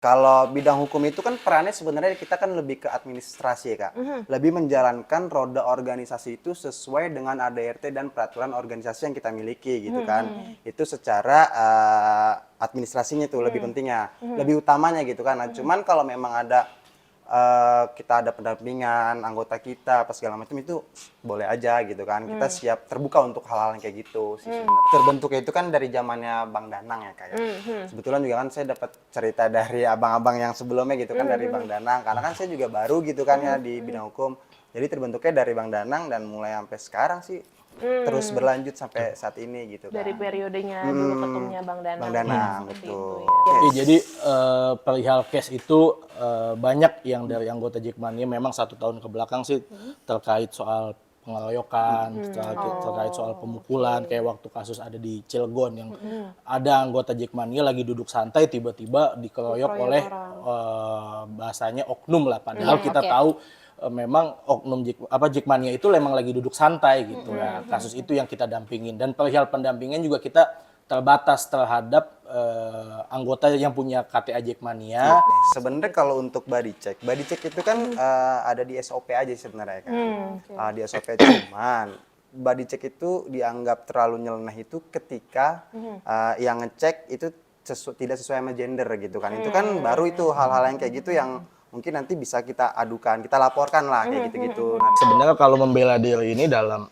Kalau bidang hukum itu kan perannya sebenarnya kita kan lebih ke administrasi ya Kak. Lebih menjalankan roda organisasi itu sesuai dengan ADRT dan peraturan organisasi yang kita miliki gitu kan. Itu secara administrasinya itu lebih pentingnya, lebih utamanya gitu kan. Nah, cuman kalau memang ada kita ada pendampingan anggota kita apa segala macam itu boleh aja gitu kan. Kita siap terbuka untuk hal-hal yang kayak gitu sih sebenarnya. Terbentuknya itu kan dari zamannya Bang Danang ya kayak. Sebetulnya juga kan saya dapat cerita dari abang-abang yang sebelumnya gitu kan dari Bang Danang karena kan saya juga baru gitu kan ya di bidang hukum. Jadi terbentuknya dari Bang Danang dan mulai sampai sekarang sih terus berlanjut sampai saat ini gitu kan. Dari periodenya dulu ketumnya Bang Danang. Bang Danang, Seperti betul. itu ya. Iya, jadi perihal case itu banyak yang dari anggota Jackmania memang 1 tahun ke belakang sih terkait soal pengeroyokan, terkait soal pemukulan, kayak waktu kasus ada di Cilegon yang ada anggota Jackmania lagi duduk santai tiba-tiba dikeroyok oleh bahasanya oknum lah, padahal kita tahu memang oknum Jackmania itu memang lagi duduk santai gitu ya. Kasus itu yang kita dampingin dan perihal pendampingan juga kita terbatas terhadap anggota yang punya KTA Jackmania. Sebenarnya kalau untuk body check itu kan ada di SOP aja sebenarnya kan. Di SOP cuman body check itu dianggap terlalu nyeleneh itu ketika yang ngecek itu tidak sesuai sama gender gitu kan. Itu kan baru itu hal-hal yang kayak gitu yang mungkin nanti bisa kita adukan, kita laporkan lah kayak gitu-gitu. Nah, Sebenarnya kalau membela diri ini dalam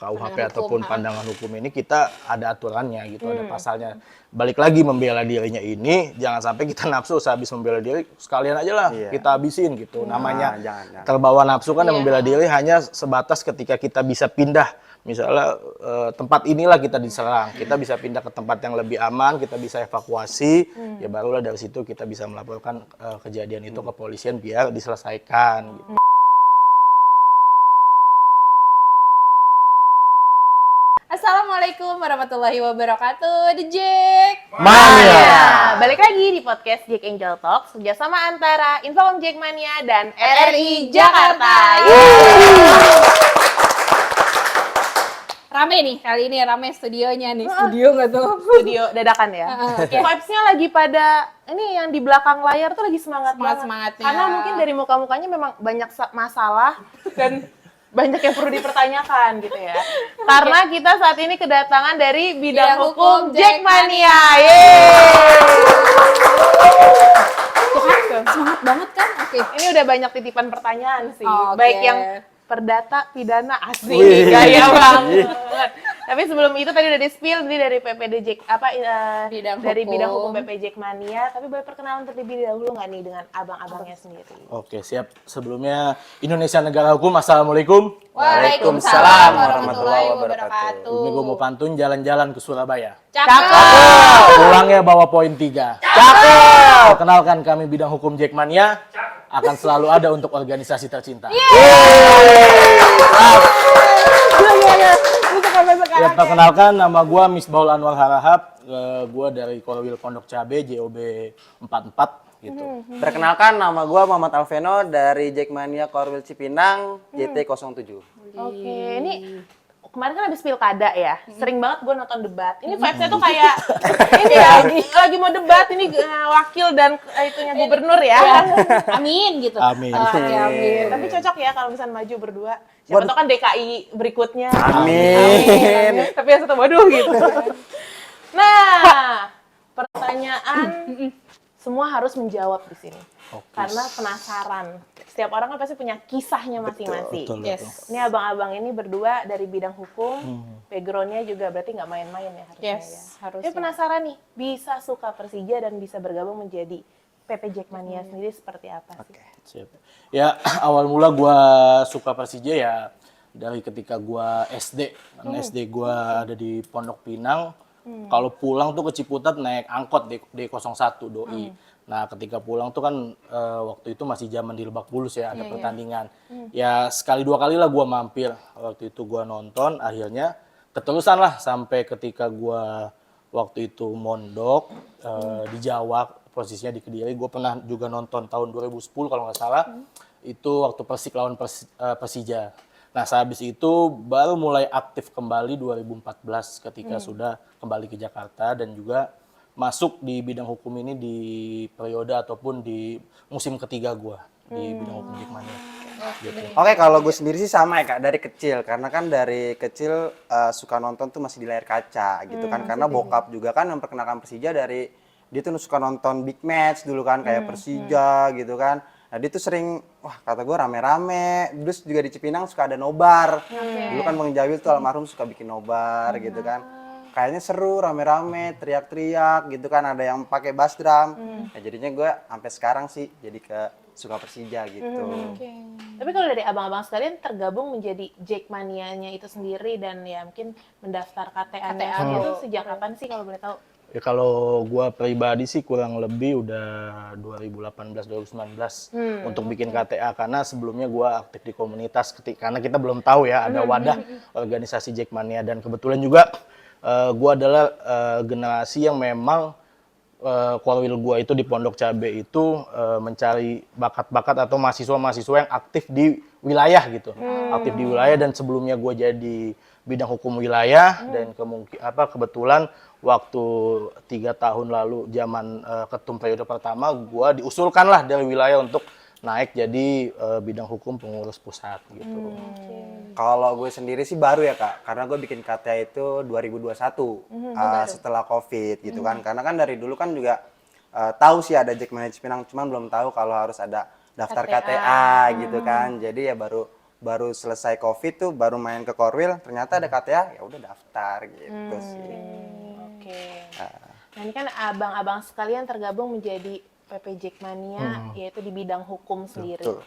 KUHP ataupun pandangan hukum ini kita ada aturannya gitu, ada pasalnya. Balik lagi membela dirinya ini, jangan sampai kita nafsu sehabis membela diri, sekalian aja lah kita habisin gitu. Namanya jangan. terbawa nafsu kan dan membela diri hanya sebatas ketika kita bisa pindah. Misalnya tempat inilah kita diserang, kita bisa pindah ke tempat yang lebih aman, kita bisa evakuasi, ya barulah dari situ kita bisa melaporkan kejadian itu ke polisian biar diselesaikan. Gitu. Assalamualaikum warahmatullahi wabarakatuh, The Jack Mania! Balik lagi di podcast Jack Angel Talks, kerjasama antara Infocom Jackmania dan RRI Jakarta. Rame nih, kali ini rame studionya nih. Studio nggak tuh? Studio dadakan ya. Vibes-nya lagi pada, ini yang di belakang layar tuh lagi semangat banget. Semangat-semangatnya. Karena mungkin dari muka-mukanya memang banyak masalah dan banyak yang perlu dipertanyakan gitu ya. Karena kita saat ini kedatangan dari bidang hukum Jackmania. Semangat banget kan? Oke. Ini udah banyak titipan pertanyaan sih. Oke. Baik yang perdata, pidana, asli, gaya banget. Tapi sebelum itu tadi udah di-spill ini dari PPD bidang hukum PP Jackmania. Tapi boleh perkenalan terlebih dahulu nggak nih dengan abang-abangnya sendiri? Oke, siap. Sebelumnya Indonesia Negara Hukum, Assalamualaikum. Waalaikumsalam warahmatullahi wabarakatuh. Ini gue mau pantun jalan-jalan ke Surabaya. Cakep. Pulangnya bawa poin 3. Cakep. Perkenalkan kami bidang hukum Jackmania akan selalu ada untuk organisasi tercinta. Ya, perkenalkan nama gue Misbaul Anwar Harahap, gue dari Korwil Pondok Cabe JOB 44 gitu. Perkenalkan nama gue Muhammad Alveno dari Jackmania Korwil Cipinang JT07. Oke, ini kemarin kan habis pilkada ya, sering banget gue nonton debat. Ini vibes-nya tuh kayak ini ya, lagi mau debat ini wakil dan itunya gubernur ya. Amin gitu. Amin. Oke, amin. Tapi cocok ya kalau misalnya maju berdua. Siapa tahu kan DKI berikutnya. Amin. Tapi yang satu waduh gitu. Nah, pertanyaan semua harus menjawab di sini. Karena penasaran. Setiap orang kan pasti punya kisahnya masing-masing. Betul. Yes. Ini abang-abang ini berdua dari bidang hukum, background-nya juga berarti nggak main-main ya harusnya Yes, ya. harusnya. Saya penasaran nih, bisa suka Persija dan bisa bergabung menjadi PP Jackmania sendiri seperti apa sih? Siap. Ya, awal mula gue suka Persija ya dari ketika gue SD. Kan SD gue ada di Pondok Pinang. Kalau pulang tuh ke Ciputat naik angkot D01 Doi. Nah, ketika pulang tuh kan waktu itu masih zaman di Lebak Bulus ya, ada pertandingan. Ya sekali dua kali lah gue mampir. Waktu itu gue nonton, akhirnya keterusan lah sampai ketika gue waktu itu mondok di Jawa, posisinya di Kediri. Gue pernah juga nonton tahun 2010 kalau nggak salah. Itu waktu Persik lawan Persija. Nah, sehabis itu baru mulai aktif kembali 2014 ketika sudah kembali ke Jakarta dan juga masuk di bidang hukum ini di periode ataupun di musim ketiga gue di bidang hukum Jackmania. Gitu. Oke, kalau gue sendiri sih sama ya Kak, dari kecil. Karena kan dari kecil suka nonton tuh masih di layar kaca gitu kan. Karena bokap juga kan memperkenalkan Persija dari, dia tuh suka nonton big match dulu kan, kayak Persija gitu kan. Nah dia tuh sering, wah kata gue rame-rame. Terus juga di Cipinang suka ada nobar. Dulu kan Bang Jawil tuh almarhum suka bikin nobar gitu kan. Kayaknya seru, rame-rame, teriak-teriak gitu kan. Ada yang pakai bass drum. Nah jadinya gue sampai sekarang sih jadi suka Persija gitu. Tapi kalau dari abang-abang sekalian tergabung menjadi Jackmania-nya itu sendiri dan ya mungkin mendaftar KTA itu sejak kapan sih kalau boleh tahu? Ya kalau gue pribadi sih kurang lebih udah 2018-2019 untuk bikin KTA, karena sebelumnya gue aktif di komunitas karena kita belum tahu ya ada wadah organisasi Jackmania, dan kebetulan juga gue adalah generasi yang memang korwil gue itu di Pondok Cabe itu mencari bakat-bakat atau mahasiswa-mahasiswa yang aktif di wilayah gitu, aktif di wilayah. Dan sebelumnya gue jadi bidang hukum wilayah dan kebetulan waktu 3 tahun lalu zaman ketum periode pertama gue diusulkan lah dari wilayah untuk naik jadi bidang hukum pengurus pusat gitu. Kalau gue sendiri sih baru ya Kak, karena gue bikin KTA itu 2021 setelah COVID gitu kan. Karena kan dari dulu kan juga tahu sih ada Jackmania Cipinang, cuman belum tahu kalau harus ada daftar KTA gitu kan. Jadi ya baru selesai COVID tuh baru main ke Korwil, ternyata ada KTA, ya udah daftar gitu sih. Oke. Nah ini kan abang-abang sekalian tergabung menjadi PP Jackmania, yaitu di bidang hukum sendiri. Betul.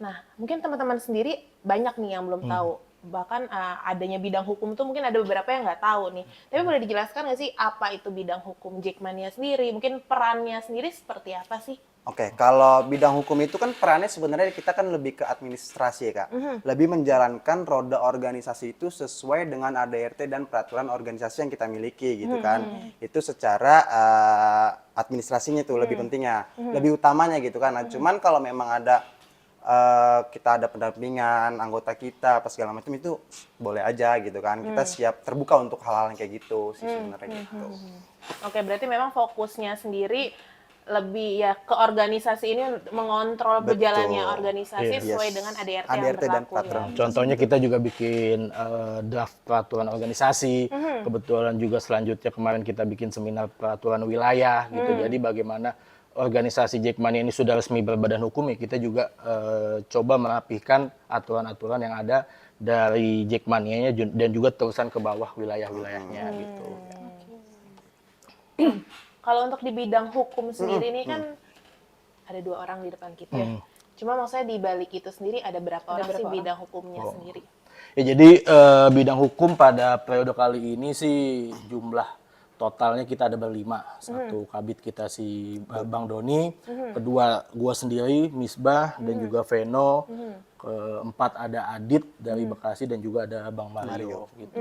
Nah, mungkin teman-teman sendiri banyak nih yang belum tahu. Bahkan adanya bidang hukum tuh mungkin ada beberapa yang nggak tahu nih. Tapi boleh dijelaskan nggak sih apa itu bidang hukum Jackmania sendiri? Mungkin perannya sendiri seperti apa sih? Oke, kalau bidang hukum itu kan perannya sebenarnya kita kan lebih ke administrasi ya Kak. Lebih menjalankan roda organisasi itu sesuai dengan ADRT dan peraturan organisasi yang kita miliki gitu kan. Itu secara administrasinya tuh lebih pentingnya, lebih utamanya gitu kan. Nah, cuman kalau memang ada kita ada pendampingan anggota kita apa segala macam itu boleh aja gitu kan. Kita siap terbuka untuk hal-hal yang kayak gitu sih sebenarnya gitu. Oke, berarti memang fokusnya sendiri lebih ya ke organisasi ini mengontrol berjalannya organisasi sesuai dengan ADRT yang ADRT dan berlaku peraturan. ya. Contohnya kita juga bikin draft peraturan organisasi. Kebetulan juga selanjutnya kemarin kita bikin seminar peraturan wilayah gitu. Jadi bagaimana organisasi Jackmania ini sudah resmi berbadan hukum, ya kita juga coba merapihkan aturan-aturan yang ada dari Jackmania-nya dan juga terusan ke bawah wilayah-wilayahnya gitu. Kalau untuk di bidang hukum sendiri ini kan ada 2 orang di depan kita ya. Cuma maksudnya di balik itu sendiri ada berapa orang sih bidang hukumnya sendiri? Ya jadi bidang hukum pada periode kali ini sih jumlah totalnya kita ada berlima. Satu kabit kita si Bang Doni, kedua gua sendiri Misbah dan juga Veno, keempat ada Adit dari Bekasi dan juga ada Bang Mario. Gitu.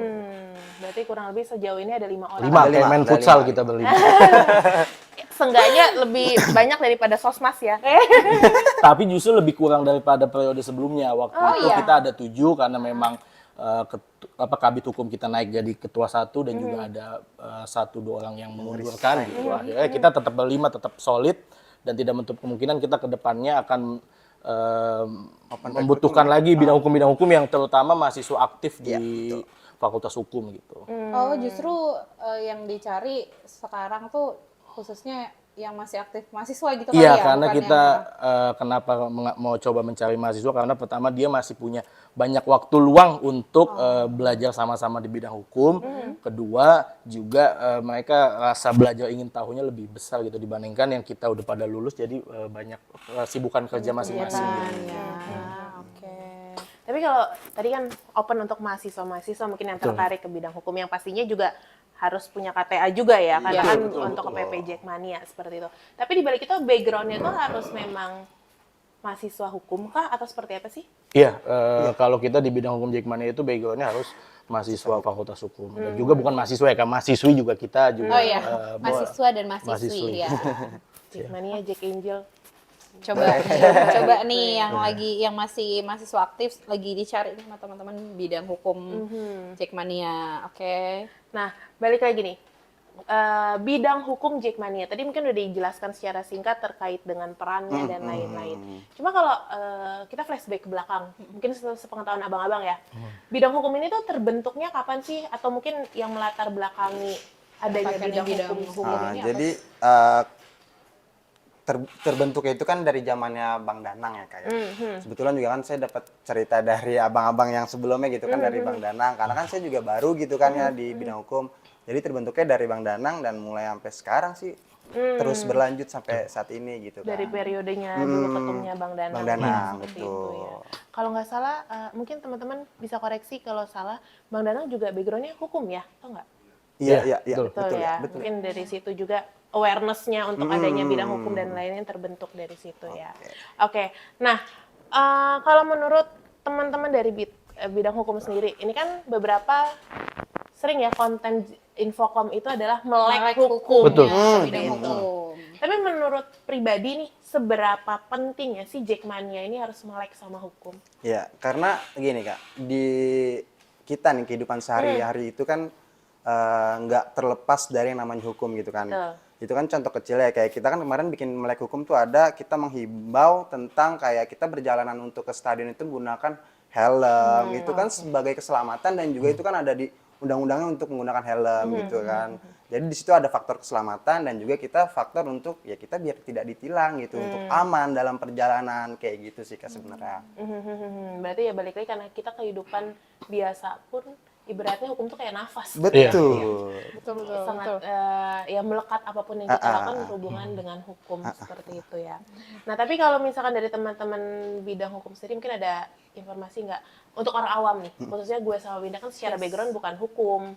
Berarti kurang lebih sejauh ini ada 5 orang. 5 kayak main futsal kita berlima. Seenggaknya lebih banyak daripada Sosmas ya. Tapi justru lebih kurang daripada periode sebelumnya. Waktu itu kita ada 7 karena memang kabit hukum kita naik jadi ketua 1 dan juga ada 1-2 orang yang mengundurkan gitu. Akhirnya kita tetap berlima, tetap solid dan tidak menutup kemungkinan kita ke depannya akan membutuhkan lagi bidang hukum yang terutama mahasiswa aktif di Fakultas Hukum gitu. Oh, justru yang dicari sekarang tuh khususnya yang masih aktif mahasiswa gitu kali Iya, ya? karena bukan kita kenapa mau coba mencari mahasiswa, karena pertama dia masih punya banyak waktu luang untuk belajar sama-sama di bidang hukum. Kedua juga mereka rasa belajar ingin tahunya lebih besar gitu dibandingkan yang kita udah pada lulus, jadi banyak sibukan kerja masing-masing. Ya, oke. Tapi kalau tadi kan open untuk mahasiswa-mahasiswa mungkin yang tertarik ke bidang hukum yang pastinya juga harus punya KTA juga ya, karena kan untuk ke PP Jackmania seperti itu. Tapi di balik itu background-nya itu harus memang mahasiswa hukum kah atau seperti apa sih? Iya, kalau kita di bidang hukum Jackmania itu background-nya harus mahasiswa Fakultas Hukum. Dan juga bukan mahasiswa ya, kan mahasiswi juga kita juga. Oh iya, mahasiswa dan mahasiswi ya. Jackmania, Jack Angel. Coba nih yang masih mahasiswa aktif lagi dicari nih sama teman-teman bidang hukum Jackmania. Oke. Nah, balik lagi nih. bidang hukum Jackmania. Tadi mungkin udah dijelaskan secara singkat terkait dengan perannya dan lain-lain. Cuma kalau kita flashback ke belakang, mungkin sepengetahuan abang-abang ya, bidang hukum ini tuh terbentuknya kapan sih? Atau mungkin yang melatar belakangi adanya bidang hukum ini apa Jadi sih? terbentuknya itu kan dari zamannya Bang Danang ya kayak. Sebetulnya juga kan saya dapat cerita dari abang-abang yang sebelumnya gitu kan dari Bang Danang. Karena kan saya juga baru gitu kan ya di bidang hukum. Jadi terbentuknya dari Bang Danang dan mulai sampai sekarang sih terus berlanjut sampai saat ini gitu kan. Dari periodenya dulu ketumnya Bang Danang. Bang Danang, Seperti betul. itu ya. Kalau nggak salah, mungkin teman-teman bisa koreksi kalau salah, Bang Danang juga background-nya hukum ya, atau nggak? Iya, Betul ya. betul. Mungkin dari situ juga awareness-nya untuk adanya bidang hukum dan lainnya terbentuk dari situ ya. Oke. Nah, kalau menurut teman-teman dari bidang hukum sendiri, ini kan beberapa sering ya konten Infocom itu adalah melek hukum. Betul. Bidang hukum. Tapi menurut pribadi nih, seberapa pentingnya sih Jackmania ini harus melek sama hukum? Ya, karena gini Kak, di kita nih kehidupan sehari-hari itu kan nggak terlepas dari yang namanya hukum gitu kan. Betul. Itu kan contoh kecil ya, kayak kita kan kemarin bikin melek hukum tuh ada, kita menghimbau tentang kayak kita berjalanan untuk ke stadion itu menggunakan helm, itu kan sebagai keselamatan dan juga itu kan ada di undang-undangnya untuk menggunakan helm gitu kan. Jadi di situ ada faktor keselamatan dan juga kita faktor untuk ya kita biar tidak ditilang gitu, untuk aman dalam perjalanan kayak gitu sih Kak sebenarnya. Berarti ya balik lagi karena kita kehidupan biasa pun ibaratnya hukum tuh kayak nafas. Betul. Betul. Sangat ya melekat apapun yang kita lakukan berhubungan dengan hukum seperti itu ya. Nah tapi kalau misalkan dari teman-teman bidang hukum sendiri mungkin ada informasi nggak untuk orang awam nih, khususnya gue sama Winda kan secara background bukan hukum.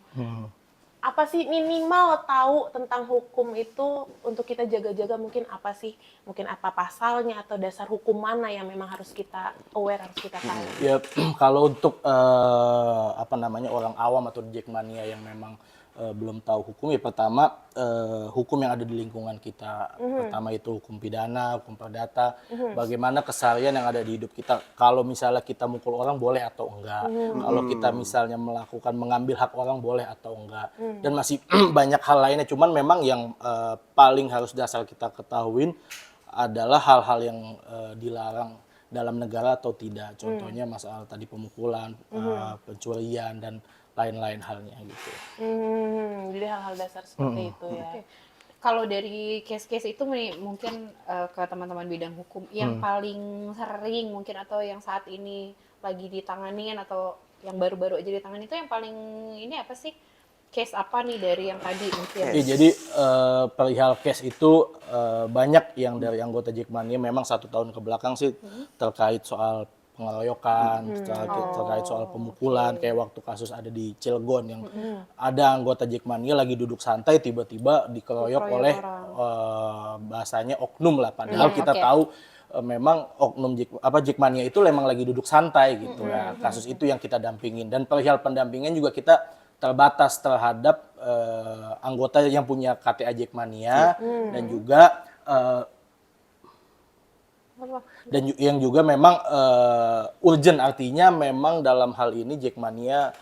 Apa sih minimal tahu tentang hukum itu untuk kita jaga-jaga mungkin apa sih? Mungkin apa pasalnya atau dasar hukum mana yang memang harus kita aware, harus kita tahu? Ya kalau untuk apa namanya orang awam atau Jackmania yang memang belum tahu hukum, ya pertama hukum yang ada di lingkungan kita. Pertama itu hukum pidana, hukum perdata, bagaimana keseharian yang ada di hidup kita. Kalau misalnya kita mukul orang boleh atau enggak, kalau kita misalnya mengambil hak orang boleh atau enggak, dan masih banyak hal lainnya. Cuman memang yang paling harus dasar kita ketahuin adalah hal-hal yang dilarang dalam negara atau tidak. Contohnya masalah tadi pemukulan, pencurian dan lain-lain halnya gitu. Jadi hal-hal dasar seperti itu ya. Kalau dari case-case itu mungkin ke teman-teman bidang hukum yang paling sering mungkin atau yang saat ini lagi ditanganin atau yang baru-baru aja ditangani itu yang paling ini apa sih? Case apa nih dari yang tadi mungkin? Jadi perihal case itu banyak yang dari anggota Jackmania memang 1 tahun ke belakang sih terkait soal pengeroyokan, terkait soal pemukulan, kayak waktu kasus ada di Cilegon yang ada anggota Jackmania lagi duduk santai tiba-tiba dikeroyok oleh bahasanya oknum lah, padahal kita tahu memang oknum Jackmania itu memang lagi duduk santai gitu ya. Kasus itu yang kita dampingin dan perihal pendampingan juga kita terbatas terhadap anggota yang punya KTA Jackmania dan juga yang juga memang urgent, artinya memang dalam hal ini Jackmania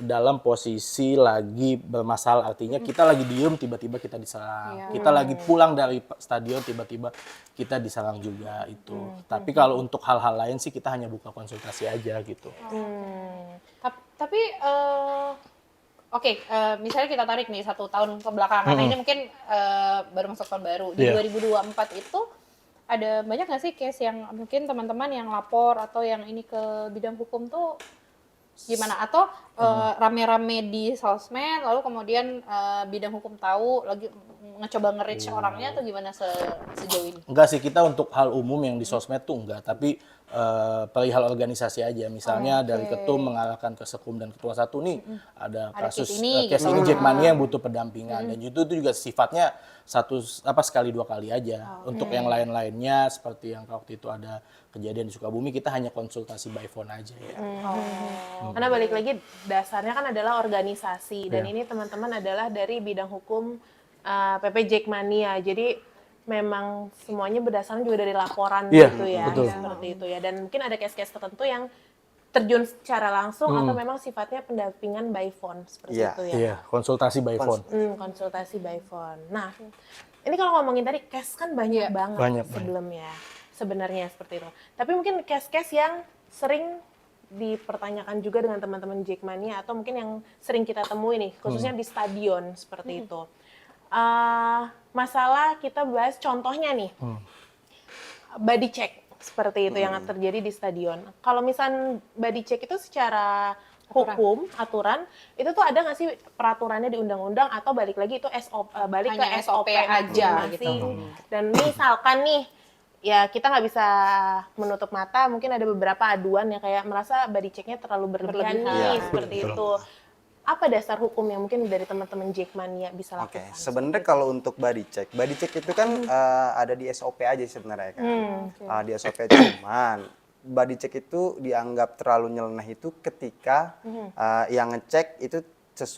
dalam posisi lagi bermasalah, artinya kita lagi diem tiba-tiba kita diserang, kita lagi pulang dari stadion tiba-tiba kita diserang juga itu. Tapi kalau untuk hal-hal lain sih kita hanya buka konsultasi aja gitu. Tapi oke, misalnya kita tarik nih 1 tahun ke belakang, karena ini mungkin baru masuk tahun baru. Di 2024 itu ada banyak nggak sih case yang mungkin teman-teman yang lapor atau yang ini ke bidang hukum tuh gimana? Atau rame-rame di sosmed, lalu kemudian bidang hukum tahu, lagi ngecoba nge-reach orangnya atau gimana sejauh ini? Enggak sih, kita untuk hal umum yang di sosmed tuh enggak, tapi perihal organisasi aja. Misalnya dari ketum mengarahkan ke sekum dan ketua satu nih ada kasus case ini Jackmania yang butuh pendampingan, dan itu juga sifatnya sekali 2 kali aja. Untuk yang lain-lainnya seperti yang waktu itu ada kejadian di Sukabumi, kita hanya konsultasi by phone aja ya. Karena balik lagi dasarnya kan adalah organisasi dan ini teman-teman adalah dari bidang hukum PP Jackmania. Jadi memang semuanya berdasarkan juga dari laporan gitu ya, seperti itu ya. Dan mungkin ada case-case tertentu yang terjun secara langsung atau memang sifatnya pendampingan by phone seperti Iya. itu ya. Iya, konsultasi by phone. Konsultasi by phone. Nah, ini kalau ngomongin tadi case kan banyak banget Banyak. sebelumnya. Sebenarnya seperti itu. Tapi mungkin case-case yang sering dipertanyakan juga dengan teman-teman Jackmania atau mungkin yang sering kita temui nih, khususnya di stadion seperti itu. Masalah kita bahas contohnya nih, body check seperti itu yang terjadi di stadion. Kalau misalnya body check itu secara hukum, aturan, itu tuh ada nggak sih peraturannya di undang-undang atau balik lagi itu balik Hanya ke SOP aja masing-masing. gitu. Dan misalkan nih, ya kita nggak bisa menutup mata, mungkin ada beberapa aduan yang kayak merasa body check-nya terlalu berlebihan nih, seperti itu. Apa dasar hukum yang mungkin dari teman-teman Jackmania bisa Oke, lakukan? sebenarnya kalau untuk body check itu kan ada di SOP aja sebenarnya kan. Di SOP cuman body check itu dianggap terlalu nyeleneh itu ketika yang ngecek itu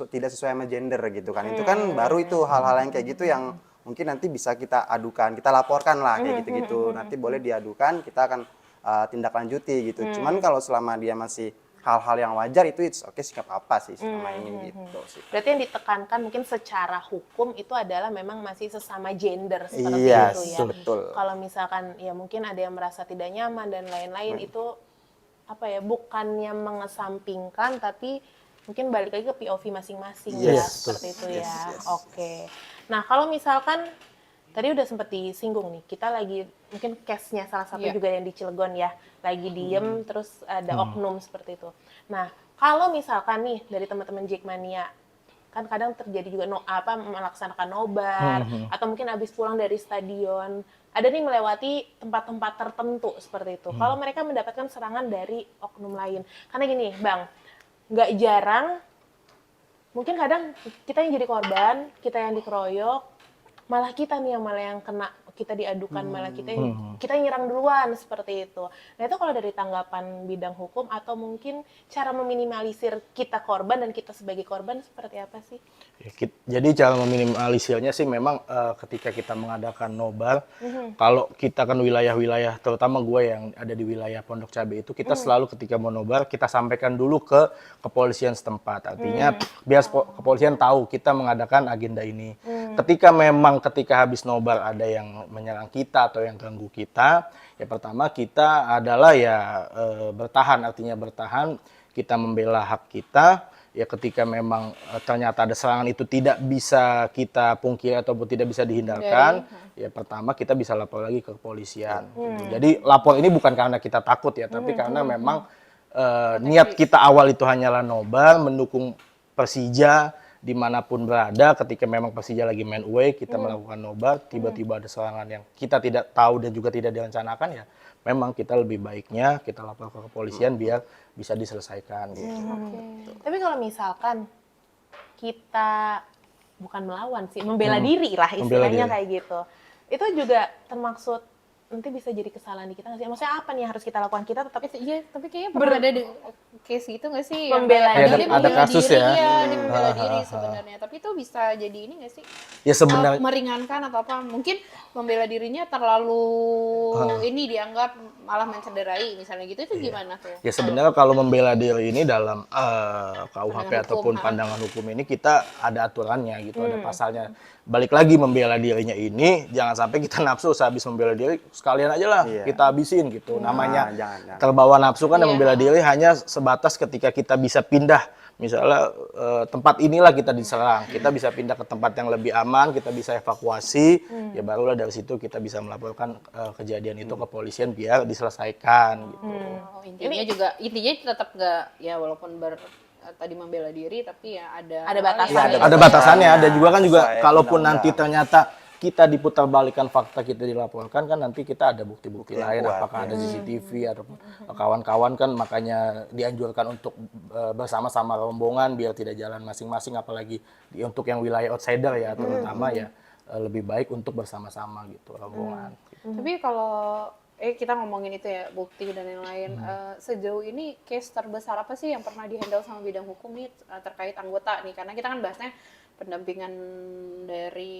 tidak sesuai sama gender gitu kan. Itu kan baru itu hal-hal yang kayak gitu yang mungkin nanti bisa kita adukan, kita laporkan lah kayak gitu-gitu. Nanti boleh diadukan, kita akan tindak lanjuti gitu. Cuman kalau selama dia masih hal-hal yang wajar itu oke sikap apa sih selama ini gitu sih. Berarti yang ditekankan mungkin secara hukum itu adalah memang masih sesama gender seperti Iya, itu ya. betul. Kalau misalkan ya mungkin ada yang merasa tidak nyaman dan lain-lain itu apa ya, bukannya mengesampingkan tapi mungkin balik lagi ke POV masing-masing ya, seperti itu ya. Oke. Nah, kalau misalkan tadi udah sempat disinggung nih, kita lagi mungkin case-nya salah satu juga yang di Cilegon ya, lagi diem terus ada oknum seperti itu. Nah, kalau misalkan nih dari teman-teman Jackmania, kan kadang terjadi juga melaksanakan nobar atau mungkin habis pulang dari stadion, ada nih melewati tempat-tempat tertentu seperti itu. Kalau mereka mendapatkan serangan dari oknum lain, karena gini, Bang, nggak jarang, mungkin kadang kita yang jadi korban, kita yang dikeroyok, malah kita nih yang kena, kita diadukan, malah kita yang nyerang duluan seperti itu. Nah itu kalau dari tanggapan bidang hukum atau mungkin cara meminimalisir kita korban dan kita sebagai korban seperti apa sih? Jadi cara meminimalisirnya sih memang ketika kita mengadakan nobar, kalau kita kan wilayah-wilayah, terutama gue yang ada di wilayah Pondok Cabe itu, kita selalu ketika mau nobar, kita sampaikan dulu ke kepolisian setempat. Artinya biar kepolisian tahu kita mengadakan agenda ini. Ketika habis nobar ada yang menyerang kita atau yang ganggu kita, ya pertama kita adalah bertahan, artinya bertahan, kita membela hak kita. Ya ketika memang ternyata ada serangan itu tidak bisa kita pungkiri ataupun tidak bisa dihindarkan, ya pertama kita bisa lapor lagi ke kepolisian. Gitu. Jadi lapor ini bukan karena kita takut ya, tapi karena memang niat kita awal itu hanyalah nobar, mendukung Persija dimanapun berada. Ketika memang Persija lagi main away, kita melakukan nobar, tiba-tiba ada serangan yang kita tidak tahu dan juga tidak direncanakan, ya memang kita lebih baiknya kita lapor ke kepolisian biar bisa diselesaikan gitu. Tapi kalau misalkan kita bukan melawan sih, membela diri lah istilahnya kayak gitu, itu juga termaksud nanti bisa jadi kesalahan di kita nggak sih? Maksudnya apa nih yang harus kita lakukan? Kita tetap Tapi kayaknya pernah ada case gitu nggak sih? Yang Membela kayak diri. dia Ada kasus diri, ya? Iya, dia membela diri sebenarnya. Tapi itu bisa jadi ini nggak sih? Ya sebenarnya Meringankan atau apa? Mungkin membela dirinya terlalu ini dianggap malah mencederai misalnya gitu, itu gimana tuh? Ya sebenarnya kalau membela diri ini dalam KUHP Pandangan ataupun hukum, pandangan hukum ini kita ada aturannya gitu, ada pasalnya. Balik lagi membela dirinya ini jangan sampai kita nafsu sehabis membela diri sekalian aja lah kita habisin gitu. Namanya jangan. terbawa nafsu kan, dan membela diri hanya sebatas ketika kita bisa pindah. Misalnya tempat inilah kita diserang, kita bisa pindah ke tempat yang lebih aman, kita bisa evakuasi, ya barulah dari situ kita bisa melaporkan kejadian itu ke polisian biar diselesaikan gitu. Intinya tetap nggak, ya walaupun tadi membela diri tapi ya ada batasan. Ada batasannya, ada juga kan juga Sesuai kalaupun undang-undang. nanti ternyata kita diputarbalikkan fakta, kita dilaporkan kan nanti kita ada bukti-bukti Bukti yang lain, kuat, apakah ada CCTV atau kawan-kawan kan, makanya dianjurkan untuk bersama-sama rombongan biar tidak jalan masing-masing, apalagi untuk yang wilayah outsider ya terutama ya lebih baik untuk bersama-sama gitu rombongan. Tapi kalau kita ngomongin itu ya, bukti dan yang lain, sejauh ini case terbesar apa sih yang pernah dihandle sama bidang hukum nih terkait anggota nih? Karena kita kan bahasnya pendampingan dari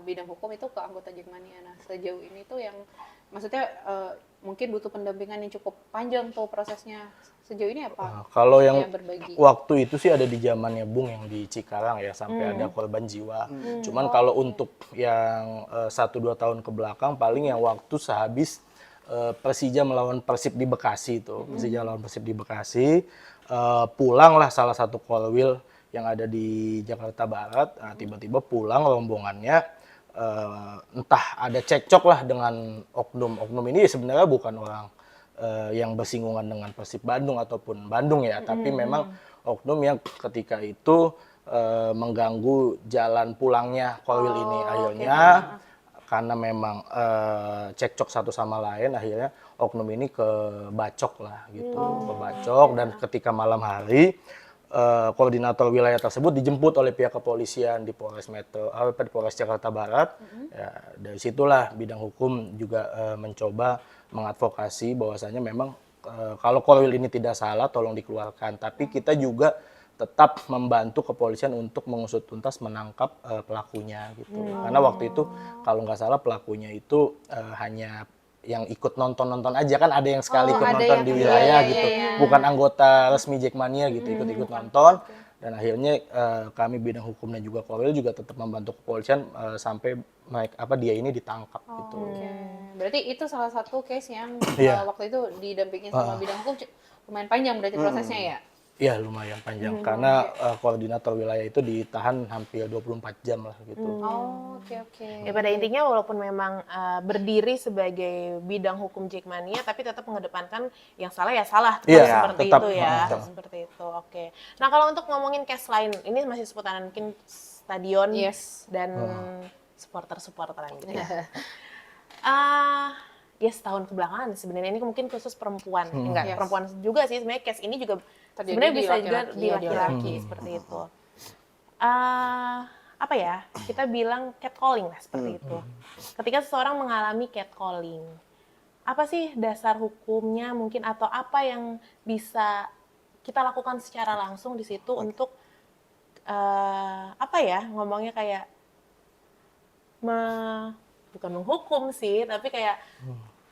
bidang hukum itu ke anggota Jackmania. Nah sejauh ini tuh yang maksudnya mungkin butuh pendampingan yang cukup panjang tuh prosesnya. sejauh ini apa? Kalau yang berbagi? waktu itu sih ada di zamannya Bung yang di Cikarang ya, sampai ada korban jiwa. Cuman kalau untuk yang 1-2 tahun ke belakang, paling yang waktu sehabis Persija melawan Persib di Bekasi itu. Persija melawan Persib di Bekasi, pulanglah salah satu Korwil yang ada di Jakarta Barat. Nah, tiba-tiba pulang rombongannya, entah ada cekcok lah dengan oknum. Oknum ini sebenarnya bukan orang yang bersinggungan dengan Persib Bandung ataupun Bandung ya, tapi memang oknum yang ketika itu mengganggu jalan pulangnya Korwil ini. Akhirnya karena memang cekcok satu sama lain, akhirnya oknum ini kebacok lah gitu, kebacok. Dan ketika malam hari koordinator wilayah tersebut dijemput oleh pihak kepolisian di Polres di Polres Jakarta Barat. Ya, dari situlah bidang hukum juga mencoba mengadvokasi bahwasanya memang kalau Korwil ini tidak salah tolong dikeluarkan, tapi kita juga tetap membantu kepolisian untuk mengusut tuntas menangkap pelakunya gitu. Karena waktu itu kalau nggak salah pelakunya itu hanya yang ikut nonton-nonton aja, kan ada yang sekali ikut nonton di wilayah gitu, bukan anggota resmi Jackmania gitu, ikut-ikut nonton. Dan akhirnya kami bidang hukum dan juga Korwil juga tetap membantu kepolisian sampai dia ini ditangkap gitu. Berarti itu salah satu case yang waktu itu didampingin sama bidang hukum lumayan panjang berarti prosesnya ya? Iya, lumayan panjang karena koordinator wilayah itu ditahan hampir 24 jam lah gitu. Oke. Ya pada intinya walaupun memang berdiri sebagai bidang hukum Jackmania, tapi tetap mengedepankan yang salah ya salah, tetap seperti tetap, itu ya, seperti itu. Oke. Nah kalau untuk ngomongin case lain, ini masih seputaran mungkin stadion dan supporter-supporteran gitu ya. Ya setahun kebelakangan sebenarnya ini mungkin khusus perempuan, enggak perempuan juga sih sebenarnya case ini juga sebenarnya bisa juga di laki-laki seperti itu. Apa ya, kita bilang catcalling lah seperti itu. Ketika seseorang mengalami catcalling, apa sih dasar hukumnya mungkin atau apa yang bisa kita lakukan secara langsung di situ untuk apa ya ngomongnya kayak bukan menghukum sih, tapi kayak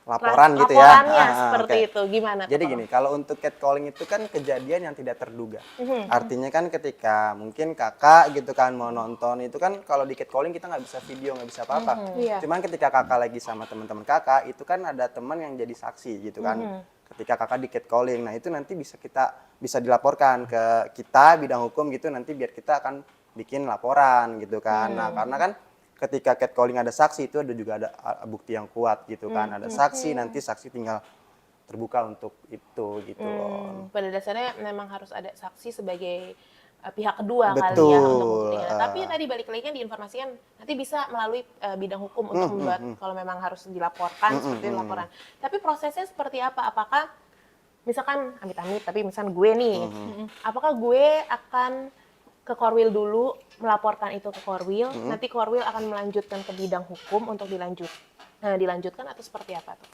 laporan gitu ya. Laporannya seperti itu. Gimana tuh? Jadi gini, kalau untuk catcalling itu kan kejadian yang tidak terduga. Artinya kan ketika mungkin kakak gitu kan mau nonton itu kan kalau di catcalling kita nggak bisa video, nggak bisa apa-apa. Cuman ketika kakak lagi sama teman-teman kakak itu kan ada teman yang jadi saksi gitu kan. Ketika kakak di catcalling, nah itu nanti bisa dilaporkan ke kita bidang hukum gitu, nanti biar kita akan bikin laporan gitu kan. Nah karena kan ketika catcalling ada saksi itu juga ada bukti yang kuat gitu kan. Ada saksi, nanti saksi tinggal terbuka untuk itu gitu loh. Pada dasarnya memang harus ada saksi sebagai pihak kedua kali Betul. ya untuk membuktikan. Tapi tadi balik lagi kan diinformasikan nanti bisa melalui bidang hukum untuk membuat kalau memang harus dilaporkan seperti laporan. Tapi prosesnya seperti apa? Apakah misalkan amit-amit tapi misalkan gue nih, apakah gue akan ke Korwil dulu, melaporkan itu ke Korwil, nanti Korwil akan melanjutkan ke bidang hukum untuk dilanjutkan atau seperti apa tuh?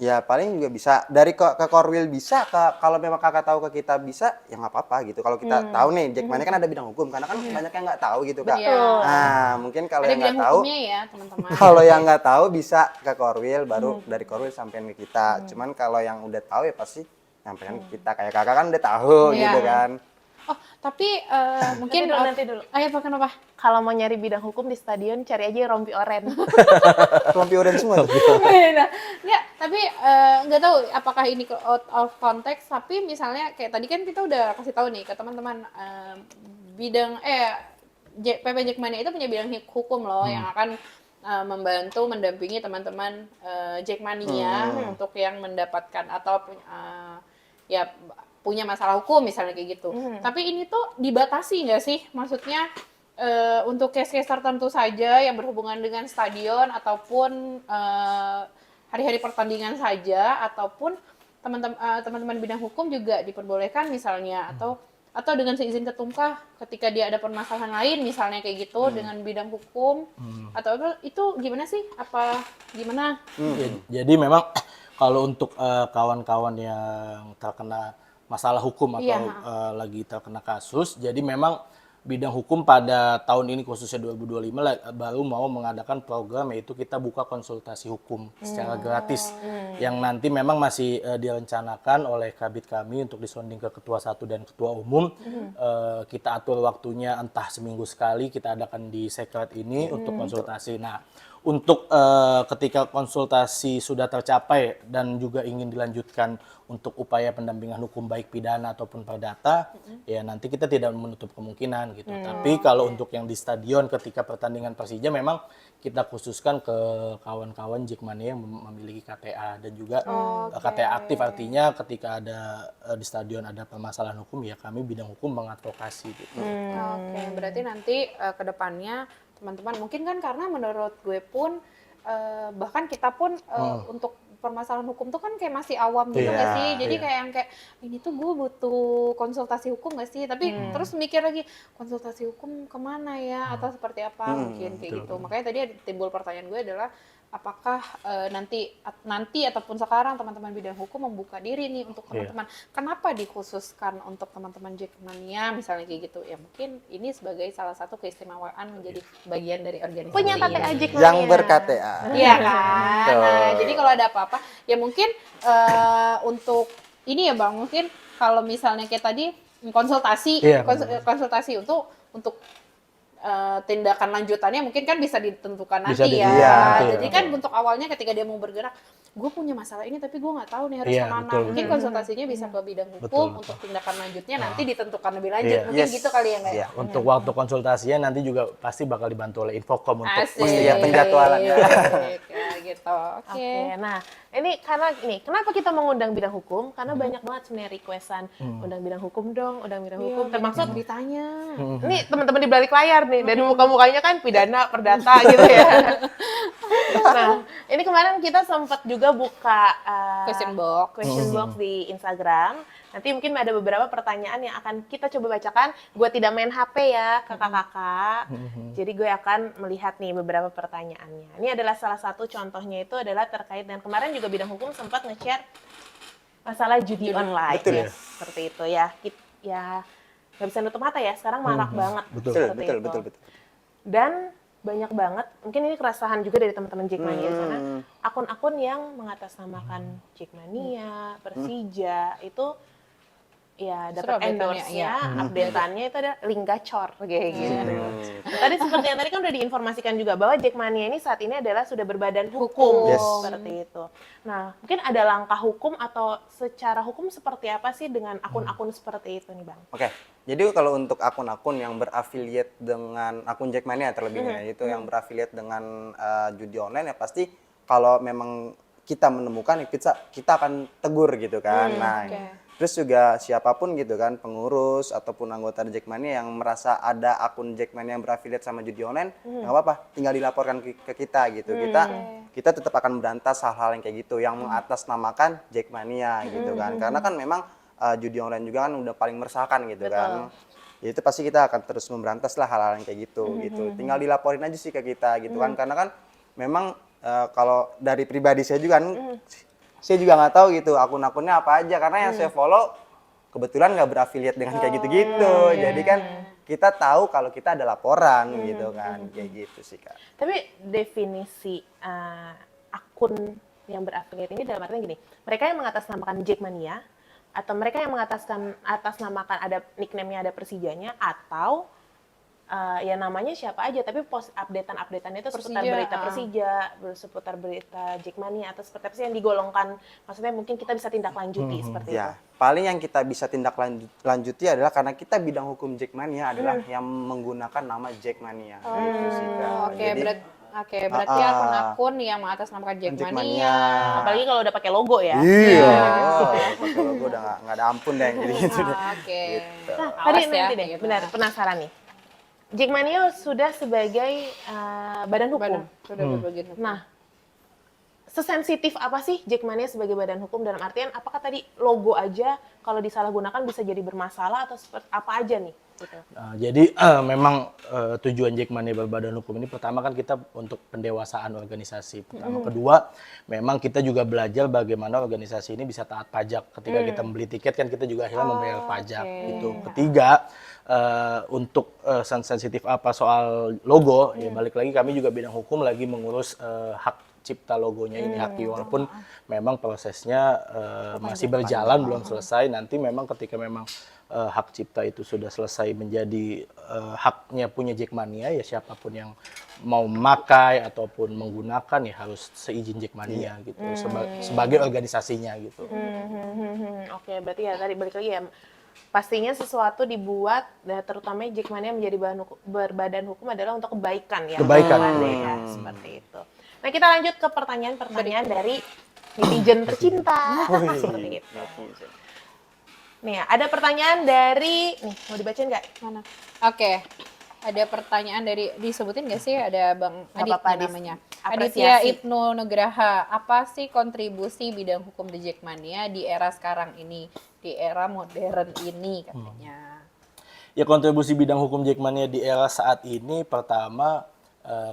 Ya paling juga bisa dari ke Korwil bisa, kalau memang kakak tahu ke kita bisa ya nggak apa-apa gitu. Kalau kita tahu nih Jackmania kan ada bidang hukum, karena kan banyak yang nggak tahu gitu kak. Nah mungkin kalau yang nggak tahu, ya teman-teman. kalau yang nggak tahu bisa ke Korwil, baru dari Korwil sampein ke kita. Cuman kalau yang udah tahu ya pasti nyampein ke kita. Kayak kakak kan udah tahu gitu kan. Oh, tapi mungkin nanti dulu. Ayo kenapa? Kalau mau nyari bidang hukum di stadion, cari aja rompi oren. Rompi oren semua. Ya, tapi nggak tahu apakah ini out of context. Tapi misalnya kayak tadi kan kita udah kasih tahu nih ke teman-teman bidang PP Jackmania itu punya bidang hukum loh yang akan membantu mendampingi teman-teman Jackmania untuk yang mendapatkan atau ya punya masalah hukum misalnya kayak gitu. Tapi ini tuh dibatasi nggak sih? Maksudnya untuk case-case tertentu saja yang berhubungan dengan stadion ataupun hari-hari pertandingan saja, ataupun teman-teman bidang hukum juga diperbolehkan misalnya, atau dengan seizin ketumkah ketika dia ada permasalahan lain misalnya kayak gitu dengan bidang hukum atau apa, itu gimana sih? Apa gimana? Jadi memang kalau untuk kawan-kawan yang terkena masalah hukum atau lagi terkena kasus, jadi memang bidang hukum pada tahun ini khususnya 2025 baru mau mengadakan program yaitu kita buka konsultasi hukum secara gratis yang nanti memang masih direncanakan oleh kabit kami untuk disonding ke ketua satu dan ketua umum. Kita atur waktunya entah seminggu sekali kita adakan di sekret ini untuk konsultasi. Nah, untuk ketika konsultasi sudah tercapai dan juga ingin dilanjutkan untuk upaya pendampingan hukum baik pidana ataupun perdata, ya nanti kita tidak menutup kemungkinan gitu. Tapi kalau untuk yang di stadion ketika pertandingan Persija memang kita khususkan ke kawan-kawan Jackmania yang memiliki KTA dan juga KTA aktif, artinya ketika ada di stadion ada permasalahan hukum ya kami bidang hukum mengadvokasi gitu. Oke, berarti nanti ke depannya teman-teman mungkin kan karena menurut gue pun bahkan kita pun untuk permasalahan hukum tuh kan kayak masih awam gitu nggak sih? Jadi kayak yang kayak ini tuh gue butuh konsultasi hukum nggak sih? Tapi terus mikir lagi konsultasi hukum kemana ya atau seperti apa mungkin kayak gitu. Makanya tadi timbul pertanyaan gue adalah apakah nanti ataupun sekarang teman-teman bidang hukum membuka diri nih untuk teman-teman. Kenapa dikhususkan untuk teman-teman Jackmania misalnya kayak gitu? Ya mungkin ini sebagai salah satu keistimewaan menjadi bagian dari organisasi. Punya KTA Jackmania. Yang ber-KTA. Iya kan. Nah, jadi kalau ada apa-apa ya mungkin untuk ini ya Bang, mungkin kalau misalnya kayak tadi konsultasi konsultasi untuk tindakan lanjutannya mungkin kan bisa ditentukan nanti ya. Jadi kan untuk awalnya ketika dia mau bergerak, gue punya masalah ini tapi gue nggak tahu nih harus kemana. Mungkin konsultasinya bisa ke bidang hukum untuk tindakan lanjutnya nanti ditentukan lebih lanjut. Mungkin gitu kali ya nggak ya? Untuk waktu konsultasinya nanti juga pasti bakal dibantu oleh Infocom untuk penjadwalan ya. Gitu. Oke. Nah, ini karena kenapa kita mengundang bidang hukum? Karena banyak banget sebenarnya requestan undang bidang hukum dong, undang bidang hukum. Termasuk ditanya. Ini teman-teman di balik layar nih, dari muka-mukanya kan pidana, perdata gitu ya. Nah, ini kemarin kita sempat juga buka question box di Instagram. Nanti mungkin ada beberapa pertanyaan yang akan kita coba bacakan. Gue tidak main HP ya, kakak-kakak. Jadi gue akan melihat nih beberapa pertanyaannya. Ini adalah salah satu contohnya itu adalah terkait dengan kemarin juga bidang hukum sempat nge-share masalah judi online. Betul ya. Seperti itu ya. Ya nggak bisa nutup mata ya, sekarang marak banget. Betul. Dan banyak banget, mungkin ini keresahan juga dari teman-teman Jackmania di sana, akun-akun yang mengatasnamakan Jackmania, Persija, itu ya dapat endorse-nya, update-annya itu ada link gacor kayak gitu. Tadi seperti yang tadi kan udah diinformasikan juga bahwa Jackmania ini saat ini adalah sudah berbadan hukum seperti itu. Nah, mungkin ada langkah hukum atau secara hukum seperti apa sih dengan akun-akun seperti itu nih Bang? Oke, jadi kalau untuk akun-akun yang berafiliat dengan akun Jackmania terlebihnya, itu yang berafiliat dengan judi online ya pasti kalau memang kita menemukan kita akan tegur gitu kan. Terus juga siapapun gitu kan, pengurus ataupun anggota Jackmania yang merasa ada akun Jackmania yang berafiliat sama judi online, nggak apa-apa, tinggal dilaporkan ke kita gitu. Kita tetap akan berantas hal-hal yang kayak gitu, yang mengatasnamakan Jackmania gitu kan. Karena kan memang judi online juga kan udah paling meresahkan gitu kan. Ya itu pasti kita akan terus memberantas lah hal-hal yang kayak gitu. Tinggal dilaporin aja sih ke kita gitu kan. Karena kan memang kalau dari pribadi saya juga kan, saya juga nggak tahu gitu akun-akunnya apa aja karena yang saya follow kebetulan nggak berafiliat dengan kayak gitu-gitu. Jadi kan kita tahu kalau kita ada laporan gitu kan, kayak gitu sih Kak. Tapi definisi akun yang berafiliat ini dalam artinya gini, mereka yang mengatasnamakan Jackmania atau mereka yang mengatasnamakan ada nickname-nya ada Persijanya atau ya namanya siapa aja tapi updatean-updateannya itu seputar berita Persija, seputar berita Jackmania atau seperti apa sih yang digolongkan, maksudnya mungkin kita bisa tindak lanjuti seperti itu. Paling yang kita bisa tindak lanjuti adalah karena kita bidang hukum Jackmania adalah yang menggunakan nama Jackmania. Gitu sih Kak. Berarti akun-akun yang mengatasnamakan Jackmania. Apalagi kalau udah pakai logo ya. Iya. Pakai logo udah nggak ada ampun deh gitu. Gitu. Nah, tadi nanti deh, benar penasaran nih. Jackmania sudah sebagai badan hukum. Nah, sesensitif apa sih Jackmania sebagai badan hukum dalam artian apakah tadi logo aja kalau disalahgunakan bisa jadi bermasalah atau seperti apa aja nih? gitu. Jadi memang tujuan Jackmania berbadan hukum ini pertama kan kita untuk pendewasaan organisasi. Pertama, kedua memang kita juga belajar bagaimana organisasi ini bisa taat pajak. Ketika kita membeli tiket kan kita juga akhirnya membayar pajak gitu. Ketiga, untuk sensitif apa soal logo, ya balik lagi kami juga bidang hukum lagi mengurus hak cipta logonya ini HAKI, walaupun memang prosesnya masih berjalan belum selesai. Nanti memang ketika memang hak cipta itu sudah selesai menjadi haknya punya Jackmania, ya siapapun yang mau memakai ataupun menggunakan ya harus seizin Jackmania gitu sebagai organisasinya gitu. Oke, berarti ya tadi balik lagi ya. Pastinya sesuatu dibuat, terutama Jackmania menjadi berbadan hukum adalah untuk kebaikan ya. Kebaikan. Ya, seperti itu. Nah, kita lanjut ke pertanyaan-pertanyaan dari netizen tercinta. Seperti itu. Nih, ada pertanyaan dari, nih mau dibacain nggak? Mana? Oke. Ada pertanyaan dari, disebutin nggak sih, ada Bang Nggak Adit apa-apa, namanya. apresiasi. Aditya Ibnu Nugraha, apa sih kontribusi bidang hukum di Jackmania di era sekarang ini, di era modern ini katanya? Ya, kontribusi bidang hukum Jackmania di era saat ini pertama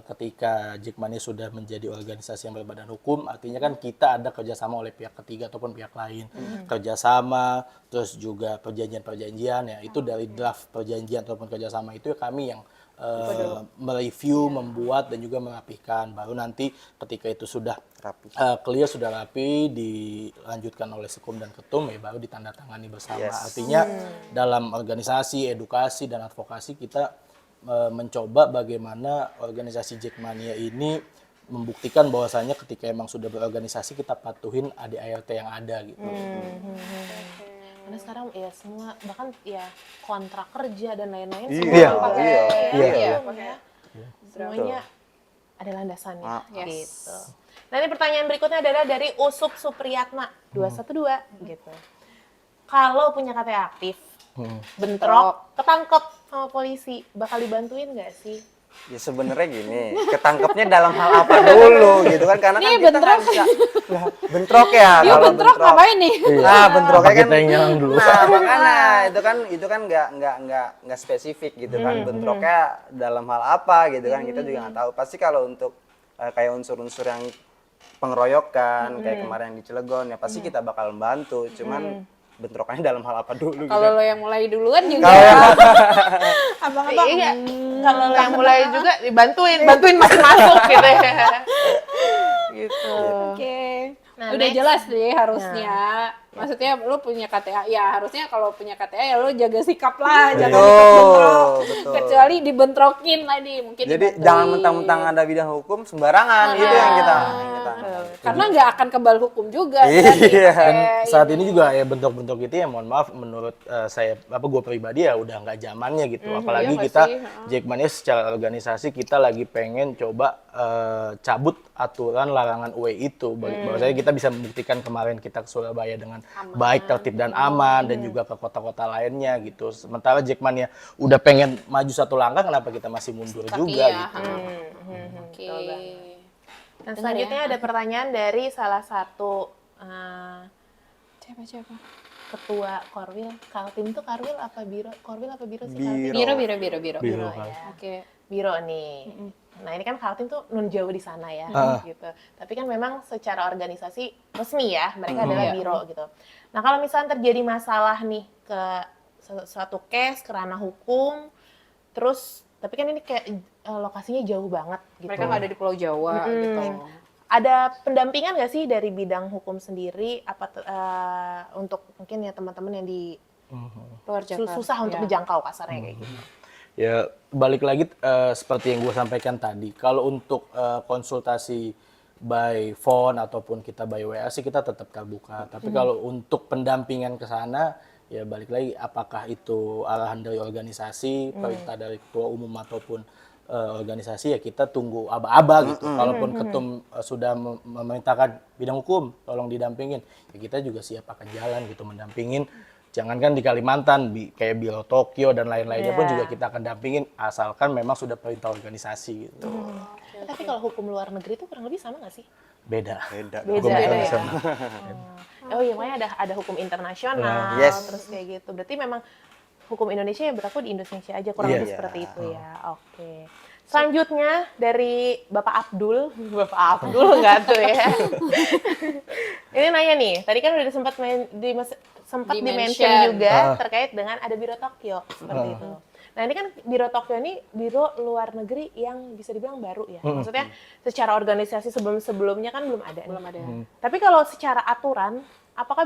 ketika Jackmania sudah menjadi organisasi yang berbadan hukum, artinya kan kita ada kerjasama oleh pihak ketiga ataupun pihak lain, kerjasama, terus juga perjanjian-perjanjian ya, itu dari draft perjanjian ataupun kerjasama itu kami yang mereview, membuat dan juga merapihkan. Baru nanti ketika itu sudah Rapi. clear, sudah rapi, dilanjutkan oleh sekum dan ketum, ya baru ditandatangani bersama. Yes. Artinya dalam organisasi, edukasi dan advokasi kita mencoba bagaimana organisasi Jackmania ini membuktikan bahwasannya ketika emang sudah berorganisasi kita patuhin ADART yang ada gitu. Karena sekarang ya semua, bahkan ya kontrak kerja dan lain-lain Iya, semua pakai iya. semuanya ada landasannya Yes. gitu. Nah, ini pertanyaan berikutnya adalah dari Usup Supriyatna 212 gitu. Kalau punya KTA aktif, bentrok, ketangkep sama polisi, bakal dibantuin nggak sih? Ya sebenarnya gini, ketangkepnya dalam hal apa dulu gitu kan, karena kan kita bentrok. kan nggak bentrok ya. Dia kalau bentrok ngapain nih? Nah, bentroknya kan Kita yang nyerang dulu. Nah, makanya itu kan nggak spesifik gitu kan. Bentroknya dalam hal apa gitu kan, kita juga nggak tahu. Pasti kalau untuk kayak unsur-unsur yang pengeroyokan kayak kemarin yang di Cilegon ya pasti kita bakal membantu. Cuman bentrokannya dalam hal apa dulu gitu. Kalau lo yang mulai duluan juga. Abang-abang, iya, kalau lo yang mulai juga bantuin masih masuk gitu ya. Gitu. Oke. Nah, Udah next. jelas deh harusnya. Maksudnya lu punya KTA, ya harusnya kalau punya KTA ya lu jaga sikap lah, jangan ikut bentrok. betul. Kecuali dibentrokin tadi, mungkin Jadi dibantuin. jangan mentang-mentang ada bidang hukum sembarangan gitu yang kita. Karena nggak akan kebal hukum juga. Iya. Dan saat ini juga ya bentrok-bentrok itu ya mohon maaf menurut saya gue pribadi ya udah nggak zamannya gitu. Apalagi iya kita sih, Jackmania secara organisasi kita lagi pengen coba cabut aturan larangan UE itu. Bahwasanya kita bisa membuktikan kemarin kita ke Surabaya dengan baik, tertib dan aman dan juga ke kota-kota lainnya gitu. Sementara Jackmania udah pengen maju satu langkah, kenapa kita masih mundur juga iya. gitu. Oke. Nah, selanjutnya ada pertanyaan dari salah satu Siapa? ketua Korwil. Kaltim tuh Korwil apa Biro? Korwil apa Biro sih? Biro. Kaltim? Biro. Biro, ya. Oke. Biro nih. Nah, ini kan Kaltim tuh non jauh di sana ya, gitu. Tapi kan memang secara organisasi resmi ya, mereka adalah Biro gitu. Nah, kalau misalnya terjadi masalah nih ke suatu case ke ranah hukum, terus tapi kan ini kayak lokasinya jauh banget gitu. Mereka nggak ada di Pulau Jawa gitu. Ada pendampingan nggak sih dari bidang hukum sendiri untuk mungkin ya teman-teman yang di Luar Jakarta. susah untuk dijangkau kasarnya kayak gitu. Ya balik lagi seperti yang gue sampaikan tadi, kalau untuk konsultasi by phone ataupun kita by WA sih kita tetap terbuka. Tapi kalau untuk pendampingan ke sana ya balik lagi apakah itu arahan dari organisasi, perintah dari ketua umum ataupun organisasi, ya kita tunggu aba-aba gitu. Kalaupun ketum sudah memerintahkan bidang hukum tolong didampingin, ya kita juga siap akan jalan gitu mendampingin. Jangankan di Kalimantan, kayak Biro Tokyo dan lain-lainnya pun juga kita akan dampingin asalkan memang sudah perintah organisasi gitu. Tapi kalau hukum luar negeri itu kurang lebih sama nggak sih? Beda. Beda. Hukum ya. internasional. Oh iya, makanya ada hukum internasional, Yes. terus kayak gitu. Berarti memang hukum Indonesia yang berlaku di Indonesia aja, kurang Iya. lebih seperti itu ya. Oke. Selanjutnya dari Bapak Abdul nggak tuh ya? Ini nanya nih, tadi kan udah sempat di-mention juga terkait dengan ada Biro Tokyo seperti itu. Nah ini kan Biro Tokyo ini biro luar negeri yang bisa dibilang baru ya. Maksudnya secara organisasi sebelum-sebelumnya kan belum ada. Belum ada. Tapi kalau secara aturan, apakah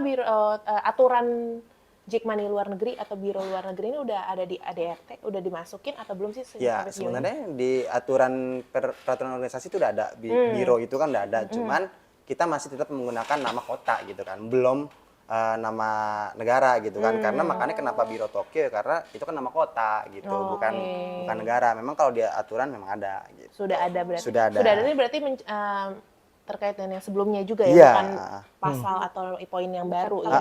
aturan Jackmania luar negeri atau biro luar negeri ini udah ada di ADRT, udah dimasukin atau belum sih? Ya, sampai sejauh ini? sebenarnya di aturan peraturan organisasi itu udah ada, biro itu kan udah ada, cuman kita masih tetap menggunakan nama kota gitu kan, belum nama negara gitu kan, karena makanya kenapa Biro Tokyo, karena itu kan nama kota gitu, bukan negara. Memang kalau di aturan memang ada gitu. Sudah ada berarti. Sudah ada. Sudah ada ini berarti terkait dengan yang sebelumnya juga ya, Iya. bukan pasal atau poin yang baru ya.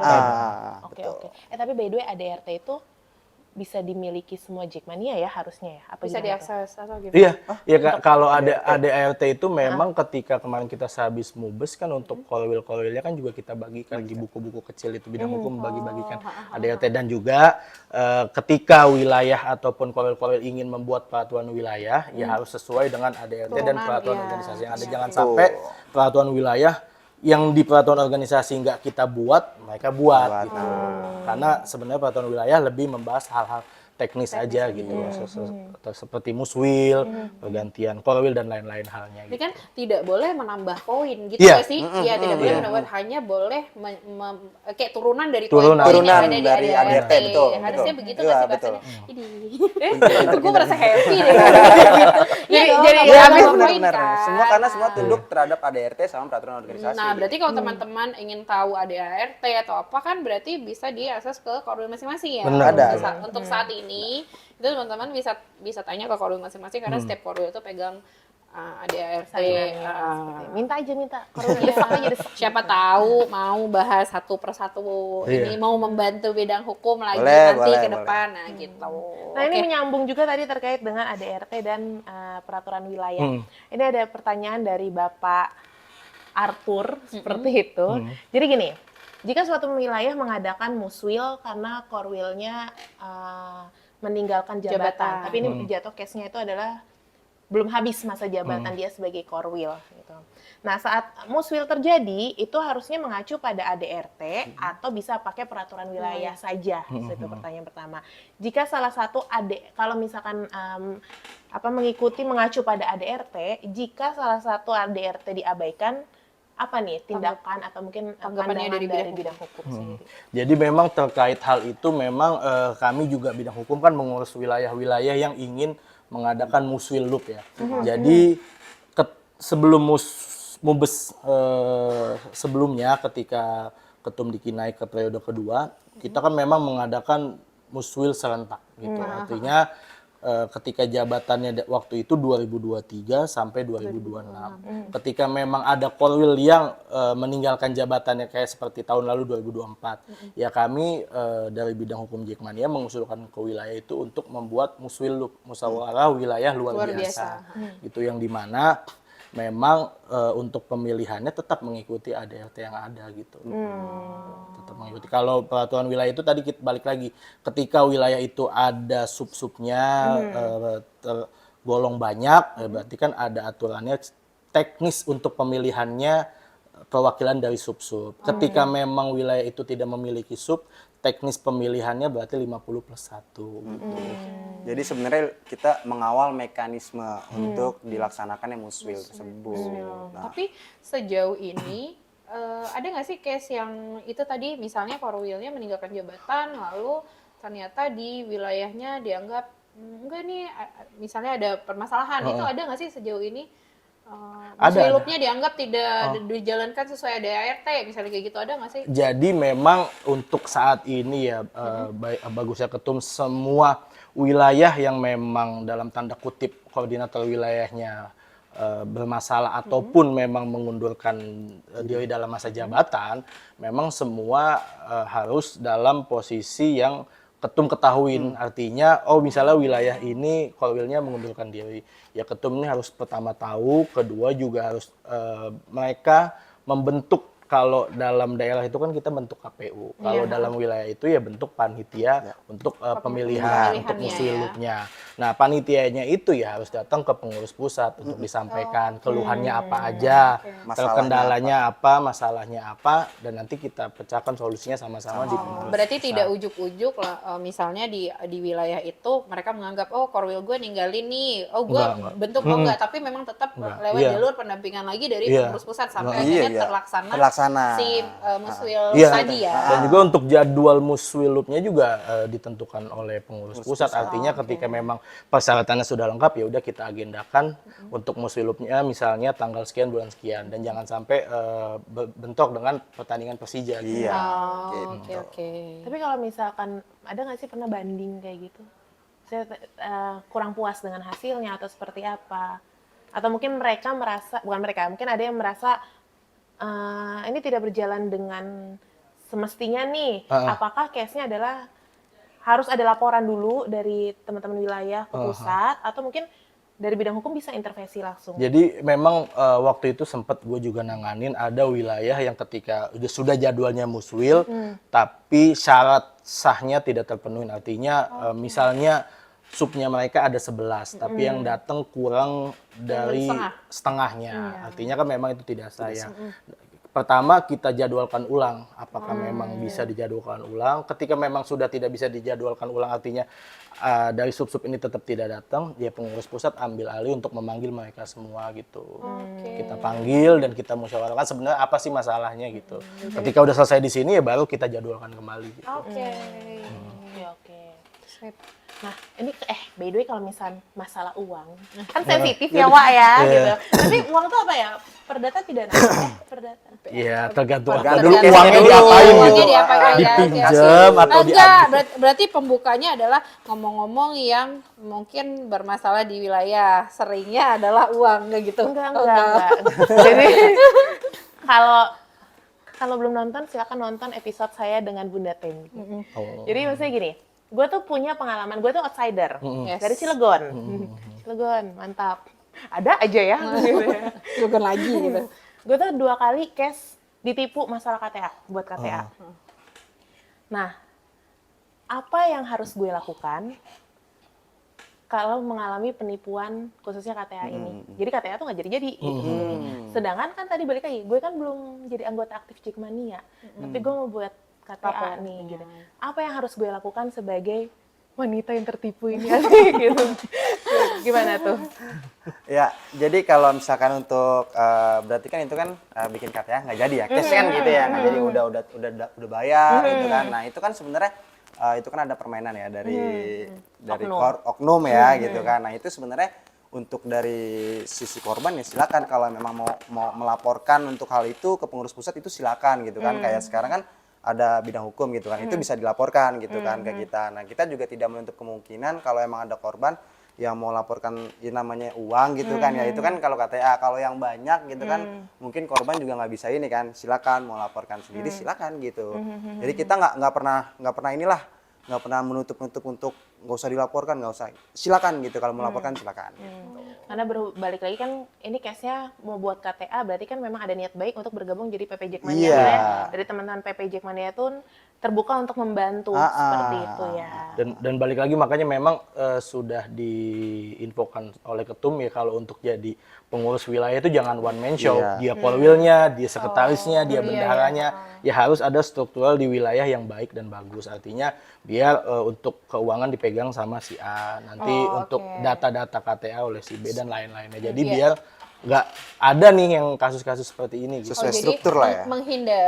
Oke, betul. oke. Tapi by the way ADRT itu bisa dimiliki semua Jackmania ya harusnya ya? Apa Bisa gimana tuh? diakses atau gimana? Iya, ya kalau ada ART itu memang ketika kemarin kita sehabis mubes kan untuk korwil-korwilnya kan juga kita bagikan di buku-buku kecil itu bidang hukum bagi-bagikan ART, dan juga ketika wilayah ataupun korwil-korwil ingin membuat peraturan wilayah ya harus sesuai dengan ART dan peraturan iya. organisasi yang ada. Iya, Jangan iya. sampai peraturan wilayah yang di peraturan organisasi nggak kita buat, mereka buat gitu. Karena sebenarnya peraturan wilayah lebih membahas hal-hal teknis aja gitu, seperti muswil, pergantian korwil dan lain-lain halnya. Ini Gitu. kan tidak boleh menambah poin gitu Iya. nggak sih? Iya, tidak boleh menambah, hanya boleh kayak turunan dari Turunan. poin-poin yang ada Dari di ADRT, betul, Harusnya betul. begitu Iya, nggak sih betul. bahasanya? Gue merasa happy deh. Jadi Iya, habis benar-benar. Semua karena semua tunduk terhadap ADRT sama peraturan organisasi. Nah, berarti kalau teman-teman ingin tahu ada ART atau apa kan berarti bisa diakses ke korwil masing-masing ya. Benar. Untuk saat ini itu teman-teman bisa tanya ke korwil masing-masing karena setiap korwil itu pegang ADART. minta kalau desek aja desek. Siapa tahu mau bahas satu persatu ini, mau membantu bidang hukum lagi Boleh, nanti boleh, ke depan. Nah, gitu. Nah ini Oke. menyambung juga tadi terkait dengan ADRT dan peraturan wilayah. Ini ada pertanyaan dari Bapak Arthur seperti itu. Jadi gini, jika suatu wilayah mengadakan muswil karena korwilnya meninggalkan jabatan, tapi ini jatuh case-nya itu adalah belum habis masa jabatan dia sebagai korwil gitu. Nah, saat muswil terjadi itu harusnya mengacu pada ADRT atau bisa pakai peraturan wilayah saja. Itu pertanyaan pertama. Jika salah satu kalau misalkan mengikuti mengacu pada ADRT, jika salah satu ADRT diabaikan, apa nih tindakan atau mungkin Tanggapannya pandangan dari bidang hukum sendiri? Jadi memang terkait hal itu memang kami juga bidang hukum kan mengurus wilayah-wilayah yang ingin mengadakan muswil loop ya. Jadi sebelum mubes sebelumnya ketika Ketum Diki naik ke periode kedua, kita kan memang mengadakan muswil serentak gitu. Artinya ketika jabatannya waktu itu 2023 sampai 2026. Ketika memang ada korwil yang meninggalkan jabatannya kayak seperti tahun lalu 2024, ya kami dari bidang hukum Jackmania mengusulkan ke wilayah itu untuk membuat muswil loop, musyawarah wilayah luar biasa. Gitu, yang dimana memang untuk pemilihannya tetap mengikuti ADRT yang ada gitu. Tetap mengikuti. Kalau peraturan wilayah itu tadi kita balik lagi, ketika wilayah itu ada sub-subnya tergolong banyak, berarti kan ada aturannya teknis untuk pemilihannya perwakilan dari sub-sub. Ketika memang wilayah itu tidak memiliki sub, teknis pemilihannya berarti 50+1 gitu. Jadi sebenarnya kita mengawal mekanisme untuk dilaksanakannya muswil tersebut. Nah, Tapi sejauh ini ada nggak sih case yang itu tadi misalnya korwilnya meninggalkan jabatan lalu ternyata di wilayahnya dianggap enggak nih misalnya ada permasalahan, itu ada nggak sih sejauh ini? Ada. Loopnya dianggap tidak dijalankan sesuai ADART misalnya kayak gitu, ada nggak sih? Jadi memang untuk saat ini ya bagusnya Ketum, semua wilayah yang memang dalam tanda kutip koordinator wilayahnya bermasalah ataupun memang mengundurkan diri dalam masa jabatan, memang semua harus dalam posisi yang Ketum ketahuin. Artinya, misalnya wilayah ini korwilnya mengundurkan diri, ya Ketum ini harus pertama tahu, kedua juga harus mereka membentuk kalau dalam daerah itu kan kita bentuk KPU. Kalau dalam wilayah itu ya bentuk panitia untuk pemilihan untuk Pemilihannya muswilupnya. Nah, panitianya itu ya harus datang ke pengurus pusat untuk disampaikan keluhannya apa aja, kendalanya apa, masalahnya apa, dan nanti kita pecahkan solusinya sama-sama di pengurus Berarti pusat. tidak ujuk-ujuk lah, misalnya di wilayah itu mereka menganggap oh Korwil gue ninggalin nih, oh gue Enggak. bentuk oh enggak, tapi memang tetap Enggak. lewat Iya. jalur pendampingan lagi dari Iya. pengurus pusat sampai Iya, akhirnya iya. terlaksana si muswil Iya. tadi ya. Dan juga untuk jadwal muswilupnya juga ditentukan oleh pengurus pusat. Artinya ketika memang persyaratannya sudah lengkap ya udah kita agendakan untuk muswilupnya misalnya tanggal sekian bulan sekian dan jangan sampai bentrok dengan pertandingan Persija. Gitu. Iya. Oh, gitu. oke. Tapi kalau misalkan ada nggak sih pernah banding kayak gitu? Saya kurang puas dengan hasilnya atau seperti apa? Atau mungkin mereka merasa, bukan mereka, mungkin ada yang merasa ini tidak berjalan dengan semestinya nih. Apakah case-nya adalah harus ada laporan dulu dari teman-teman wilayah ke pusat atau mungkin dari bidang hukum bisa intervensi langsung? Jadi memang waktu itu sempat gue juga nanganin ada wilayah yang ketika sudah jadwalnya muswil, tapi syarat sahnya tidak terpenuhi. Artinya misalnya subnya mereka ada 11, tapi yang datang kurang dari setengahnya. Artinya kan memang itu tidak sah ya. Pertama kita jadwalkan ulang, apakah memang bisa dijadwalkan ulang. Ketika memang sudah tidak bisa dijadwalkan ulang, artinya dari sub-sub ini tetap tidak datang, ya pengurus pusat ambil alih untuk memanggil mereka semua gitu. Kita panggil dan kita musyawarahkan sebenarnya apa sih masalahnya gitu. Ketika udah selesai di sini ya baru kita jadwalkan kembali. Gitu. Oke. Nah, ini by the way kalau misal masalah uang, kan sensitif ya Wak ya, gitu. Tapi uang tuh apa ya? Perdata pidana. Perdata. Iya, tergantung apa Tergantung dulu case-nya uangnya dulu. diapain gitu. Uangnya diapain aja, Dipinjam oke. atau Enggak, diambil. berarti pembukanya adalah ngomong-ngomong yang mungkin bermasalah di wilayah, seringnya adalah uang, nggak gitu? Enggak. Oh, Jadi kalau belum nonton silakan nonton episode saya dengan Bunda Temi. Oh. Jadi maksudnya gini, gue tuh punya pengalaman, gue tuh outsider Yes. dari Cilegon. Cilegon, mantap. Ada aja ya. Bukan lagi gitu. Gue tuh 2 kali case ditipu masalah KTA, buat KTA. Nah, apa yang harus gue lakukan kalau mengalami penipuan khususnya KTA ini? Jadi KTA tuh nggak jadi-jadi. Gitu. Sedangkan kan tadi balik lagi, gue kan belum jadi anggota aktif Jackmania, tapi gue mau buat KTA nih. Gitu. Apa yang harus gue lakukan sebagai wanita yang tertipu ini? Gitu. Gimana tuh? Ya, jadi kalau misalkan untuk berarti kan itu kan bikin KTA nggak jadi ya, cash kan gitu ya, nggak jadi udah bayar gitu kan. Nah itu kan sebenarnya itu kan ada permainan ya dari oknum ya gitu kan. Nah itu sebenarnya untuk dari sisi korban ya silakan kalau memang mau melaporkan untuk hal itu ke pengurus pusat itu silakan gitu kan. Kayak sekarang kan ada bidang hukum gitu kan, itu bisa dilaporkan gitu kan ke kita. Nah kita juga tidak menutup kemungkinan kalau emang ada korban yang mau laporkan ya namanya uang gitu kan ya, itu kan kalau KTA. Kalau yang banyak gitu kan mungkin korban juga nggak bisa ini kan, silakan mau laporkan sendiri silakan gitu. Jadi kita nggak pernah inilah, nggak pernah menutup untuk nggak usah dilaporkan, nggak usah, silakan gitu kalau mau laporkan silakan. Karena balik lagi kan ini case-nya mau buat KTA, berarti kan memang ada niat baik untuk bergabung jadi PP Jackmania. Iya. Dari teman-teman PP Jackmania itu terbuka untuk membantu seperti itu ya. Dan balik lagi makanya memang sudah diinfokan oleh ketum ya kalau untuk jadi pengurus wilayah itu jangan one man show. Dia polwilnya, dia sekretarisnya, dia bendaharanya. Ya harus ada struktural di wilayah yang baik dan bagus. Artinya biar untuk keuangan dipegang sama si A, nanti untuk data-data KTA oleh si B dan lain-lainnya. Jadi biar nggak ada nih yang kasus-kasus seperti ini gitu. Sesuai jadi struktur lah ya.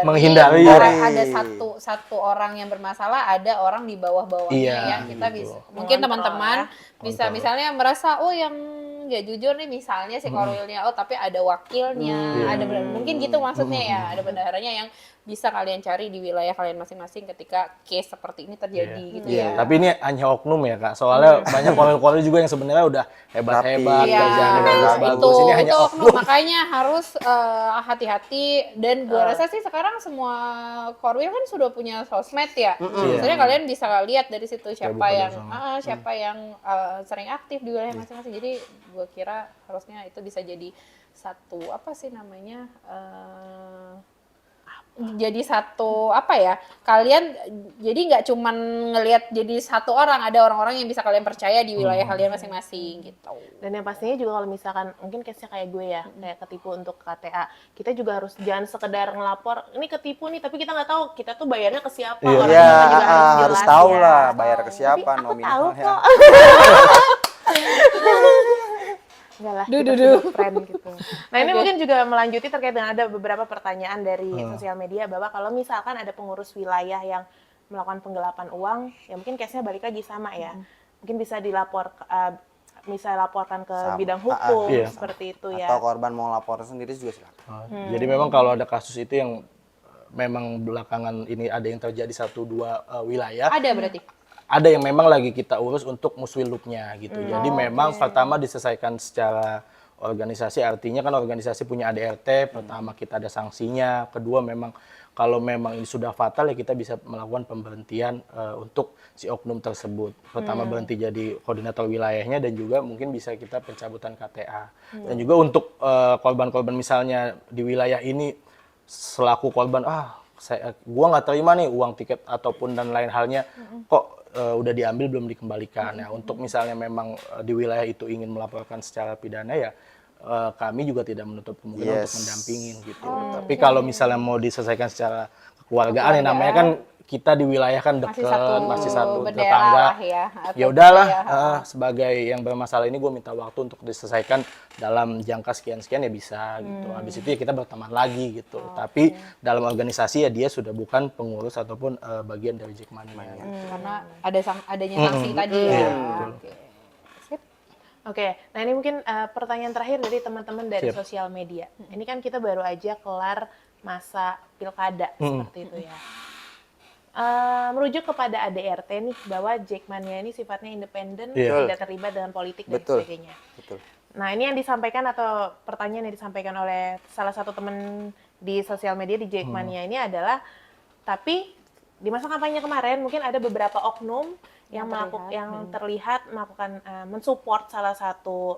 Menghindari. Ada satu orang yang bermasalah, ada orang di bawah-bawahnya Iya, ya. Kita gitu. bisa mungkin Mengontrol, teman-teman bisa misalnya merasa oh yang nggak jujur nih misalnya si Korwilnya, oh tapi ada wakilnya, ada mungkin gitu maksudnya ya, ada bendaharanya yang bisa kalian cari di wilayah kalian masing-masing ketika case seperti ini terjadi gitu ya. Tapi ini hanya oknum ya Kak, soalnya banyak korwil-korwil juga yang sebenarnya udah hebat-hebat, Iya, kerjaannya bagus-bagus. itu Ini hanya oknum. oknum. Makanya harus hati-hati, dan gua rasa sih sekarang semua korwil kan sudah punya sosmed ya. Sebenarnya kalian bisa lihat dari situ siapa yang sering aktif di wilayah masing-masing. Jadi gua kira harusnya itu bisa jadi satu apa sih namanya jadi satu apa ya, kalian jadi nggak cuman ngelihat jadi satu orang, ada orang-orang yang bisa kalian percaya di wilayah kalian masing-masing gitu. Dan yang pastinya juga kalau misalkan mungkin case-nya kayak gue ya, kayak ketipu untuk KTA, kita juga harus jangan sekedar ngelapor, ini ketipu nih, tapi kita nggak tahu kita tuh bayarnya ke siapa, Iya. orangnya Ya, juga harus jelas harus tahu ya. lah bayar ke Tapi siapa aku tahu nominalnya. kok. Enggak lah, kita sudah friend gitu. Nah ini mungkin juga melanjuti terkait dengan ada beberapa pertanyaan dari sosial media bahwa kalau misalkan ada pengurus wilayah yang melakukan penggelapan uang, ya mungkin case-nya balik lagi sama ya. Mungkin bisa bisa laporkan ke bidang hukum iya. seperti itu ya. Atau korban mau lapor sendiri juga silakan. Jadi memang kalau ada kasus itu yang memang belakangan ini ada yang terjadi 1-2 wilayah. Ada berarti? Ada yang memang lagi kita urus untuk muswilupnya gitu. Jadi memang pertama diselesaikan secara organisasi, artinya kan organisasi punya ADRT, pertama kita ada sanksinya, kedua memang kalau memang ini sudah fatal ya kita bisa melakukan pemberhentian untuk si oknum tersebut. Pertama berhenti jadi koordinator wilayahnya dan juga mungkin bisa kita pencabutan KTA. Dan juga untuk korban-korban misalnya di wilayah ini selaku korban, gua nggak terima nih uang tiket ataupun dan lain halnya, kok udah diambil belum dikembalikan. Ya, untuk misalnya memang di wilayah itu ingin melaporkan secara pidana ya kami juga tidak menutup kemungkinan untuk mendampingin gitu. Tapi kalau misalnya mau diselesaikan secara kekeluargaan ya namanya kan kita di wilayah kan dekat, masih satu bendera tetangga. lah ya. Ya udahlah, sebagai yang bermasalah ini gue minta waktu untuk diselesaikan dalam jangka sekian-sekian ya bisa gitu. Habis itu ya kita berteman lagi gitu. Tapi dalam organisasi ya dia sudah bukan pengurus ataupun bagian dari Jackmania. Karena adanya sanksi tadi ya. Oke. Sip. Oke, nah ini mungkin pertanyaan terakhir dari teman-teman dari sosial media. Ini kan kita baru aja kelar masa pilkada seperti itu ya. Merujuk kepada ADRT nih bahwa Jackmania ini sifatnya independen, tidak terlibat dengan politik dan sebagainya. Betul. Nah ini yang disampaikan atau pertanyaan yang disampaikan oleh salah satu teman di sosial media di Jackmania ini adalah, tapi di masa kampanye kemarin mungkin ada beberapa oknum yang terlihat melakukan mensupport salah satu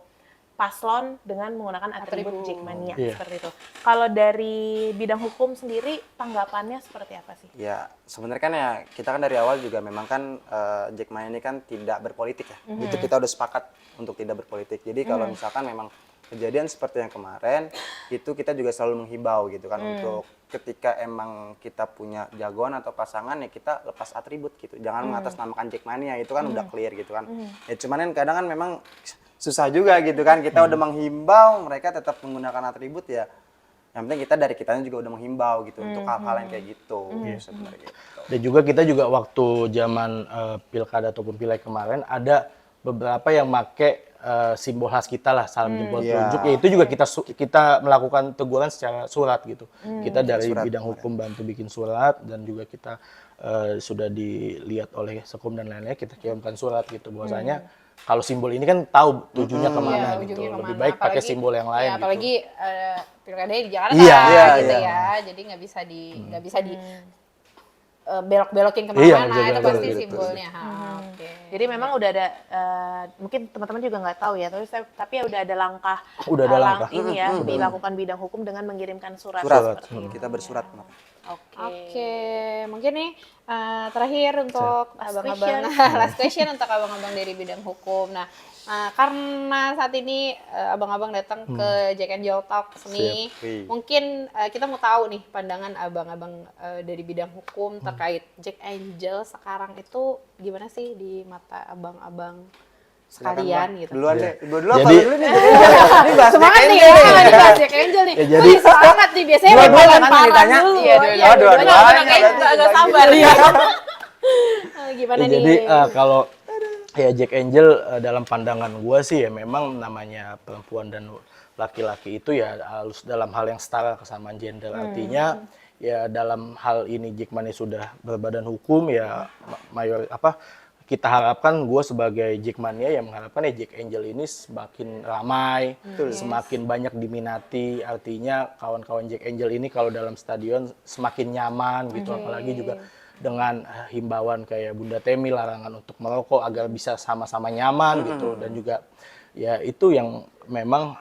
paslon dengan menggunakan atribut Jackmania seperti itu. Kalau dari bidang hukum sendiri tanggapannya seperti apa sih? Ya sebenarnya kan ya kita kan dari awal juga memang kan Jackmania ini kan tidak berpolitik ya. Itu kita udah sepakat untuk tidak berpolitik. Jadi kalau misalkan memang kejadian seperti yang kemarin itu kita juga selalu menghimbau gitu kan untuk ketika emang kita punya jagoan atau pasangan ya kita lepas atribut gitu. Jangan mengatasnamakan Jackmania, itu kan udah clear gitu kan. Ya cuman kan kadang kan memang susah juga gitu kan, kita udah menghimbau mereka tetap menggunakan atribut ya. Yang penting kita dari kitanya juga udah menghimbau gitu untuk hal-hal yang kayak gitu sebenarnya gitu. Dan juga kita juga waktu zaman pilkada ataupun pileg kemarin ada beberapa yang make simbol khas kita lah, salam jempol telunjuk, ya itu juga kita melakukan teguran secara surat gitu. Kita dari bidang hukum bantu bikin surat dan juga kita sudah dilihat oleh Sekum dan lain-lainnya, kita kirimkan surat gitu bahwasanya kalau simbol ini kan tahu tujuannya kemana gitu. Lebih baik pakai simbol yang lain. Ya, apalagi pilkadanya di Jakarta gitu ya. Jadi nggak bisa di belok-belokin kemana-mana, itu pasti simbolnya. Jadi memang udah ada, mungkin teman-teman juga nggak tahu ya, tapi ya udah ada langkah, ini ya, dilakukan bidang hukum dengan mengirimkan surat. Seperti itu. Kita bersurat. Oke, mungkin nih terakhir untuk abang-abang, last question untuk abang-abang dari bidang hukum. Nah, karena saat ini abang-abang datang ke Jack Angel Talks nih, mungkin kita mau tahu nih pandangan abang-abang dari bidang hukum terkait Jack Angel sekarang itu gimana sih di mata abang-abang sekalian gitu. Duluan deh, dulu apa Jadi, dulu nih? Ini bahas Semangat nih ya, ini bahas Jack Angel nih. Ya, jadi- Wih, semangat nih, biasanya Dua-duanya lemparan kan ditanya? dulu. Iya, dua-duanya. agak sabar ya. Gimana Ya, nih? jadi kalau ya Jack Angel dalam pandangan gue sih ya memang namanya perempuan dan laki-laki itu ya harus dalam hal yang setara, kesamaan gender. Artinya ya dalam hal ini Jackmania sudah berbadan hukum ya kita harapkan, gue sebagai Jackmania yang mengharapkan ya Jack Angel ini semakin ramai, semakin banyak diminati. Artinya kawan-kawan Jack Angel ini kalau dalam stadion semakin nyaman gitu, apalagi juga dengan himbauan kayak Bunda Temi, larangan untuk merokok agar bisa sama-sama nyaman gitu. Dan juga ya itu yang memang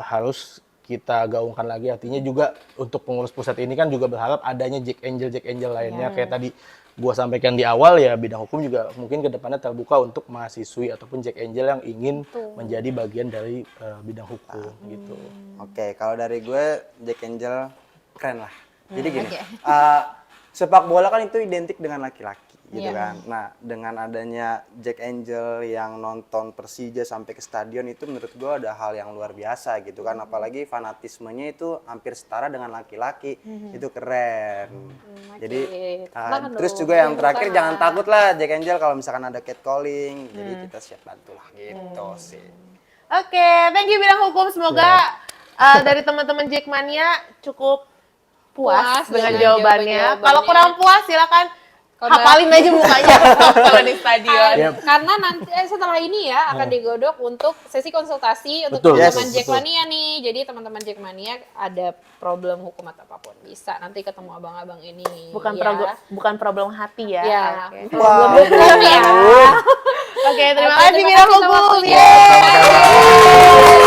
harus kita gaungkan lagi. Artinya juga untuk pengurus pusat ini kan juga berharap adanya Jack Angel lainnya. Kayak tadi gua sampaikan di awal ya, bidang hukum juga mungkin kedepannya terbuka untuk mahasiswi ataupun Jack Angel yang ingin menjadi bagian dari bidang hukum gitu. Oke, kalau dari gue Jack Angel keren lah. Jadi gini, sepak bola kan itu identik dengan laki-laki gitu kan. Nah, dengan adanya Jack Angel yang nonton Persija sampai ke stadion itu menurut gue ada hal yang luar biasa gitu kan. Apalagi fanatismenya itu hampir setara dengan laki-laki. Itu keren. Jadi terus juga yang terakhir jangan takut lah Jack Angel kalau misalkan ada catcalling. Jadi kita siap bantu lah gitu sih. Oke, thank you bidang hukum. Semoga dari teman-teman Jackmania cukup puas dengan jawabannya. Kalau kurang puas silakan hafalin aja mukanya kalau di stadion. Karena nanti setelah ini ya akan digodok untuk sesi konsultasi untuk Betul. teman-teman Yes, Jackmania nih. Jadi teman-teman Jackmania ada problem hukum atau apapun bisa nanti ketemu abang-abang ini. Bukan problem hati ya. Ya, Oke. problem hukum ya. Oke, terima Oke, kasih terima bidang kasih atas hukum. waktunya. Yeay.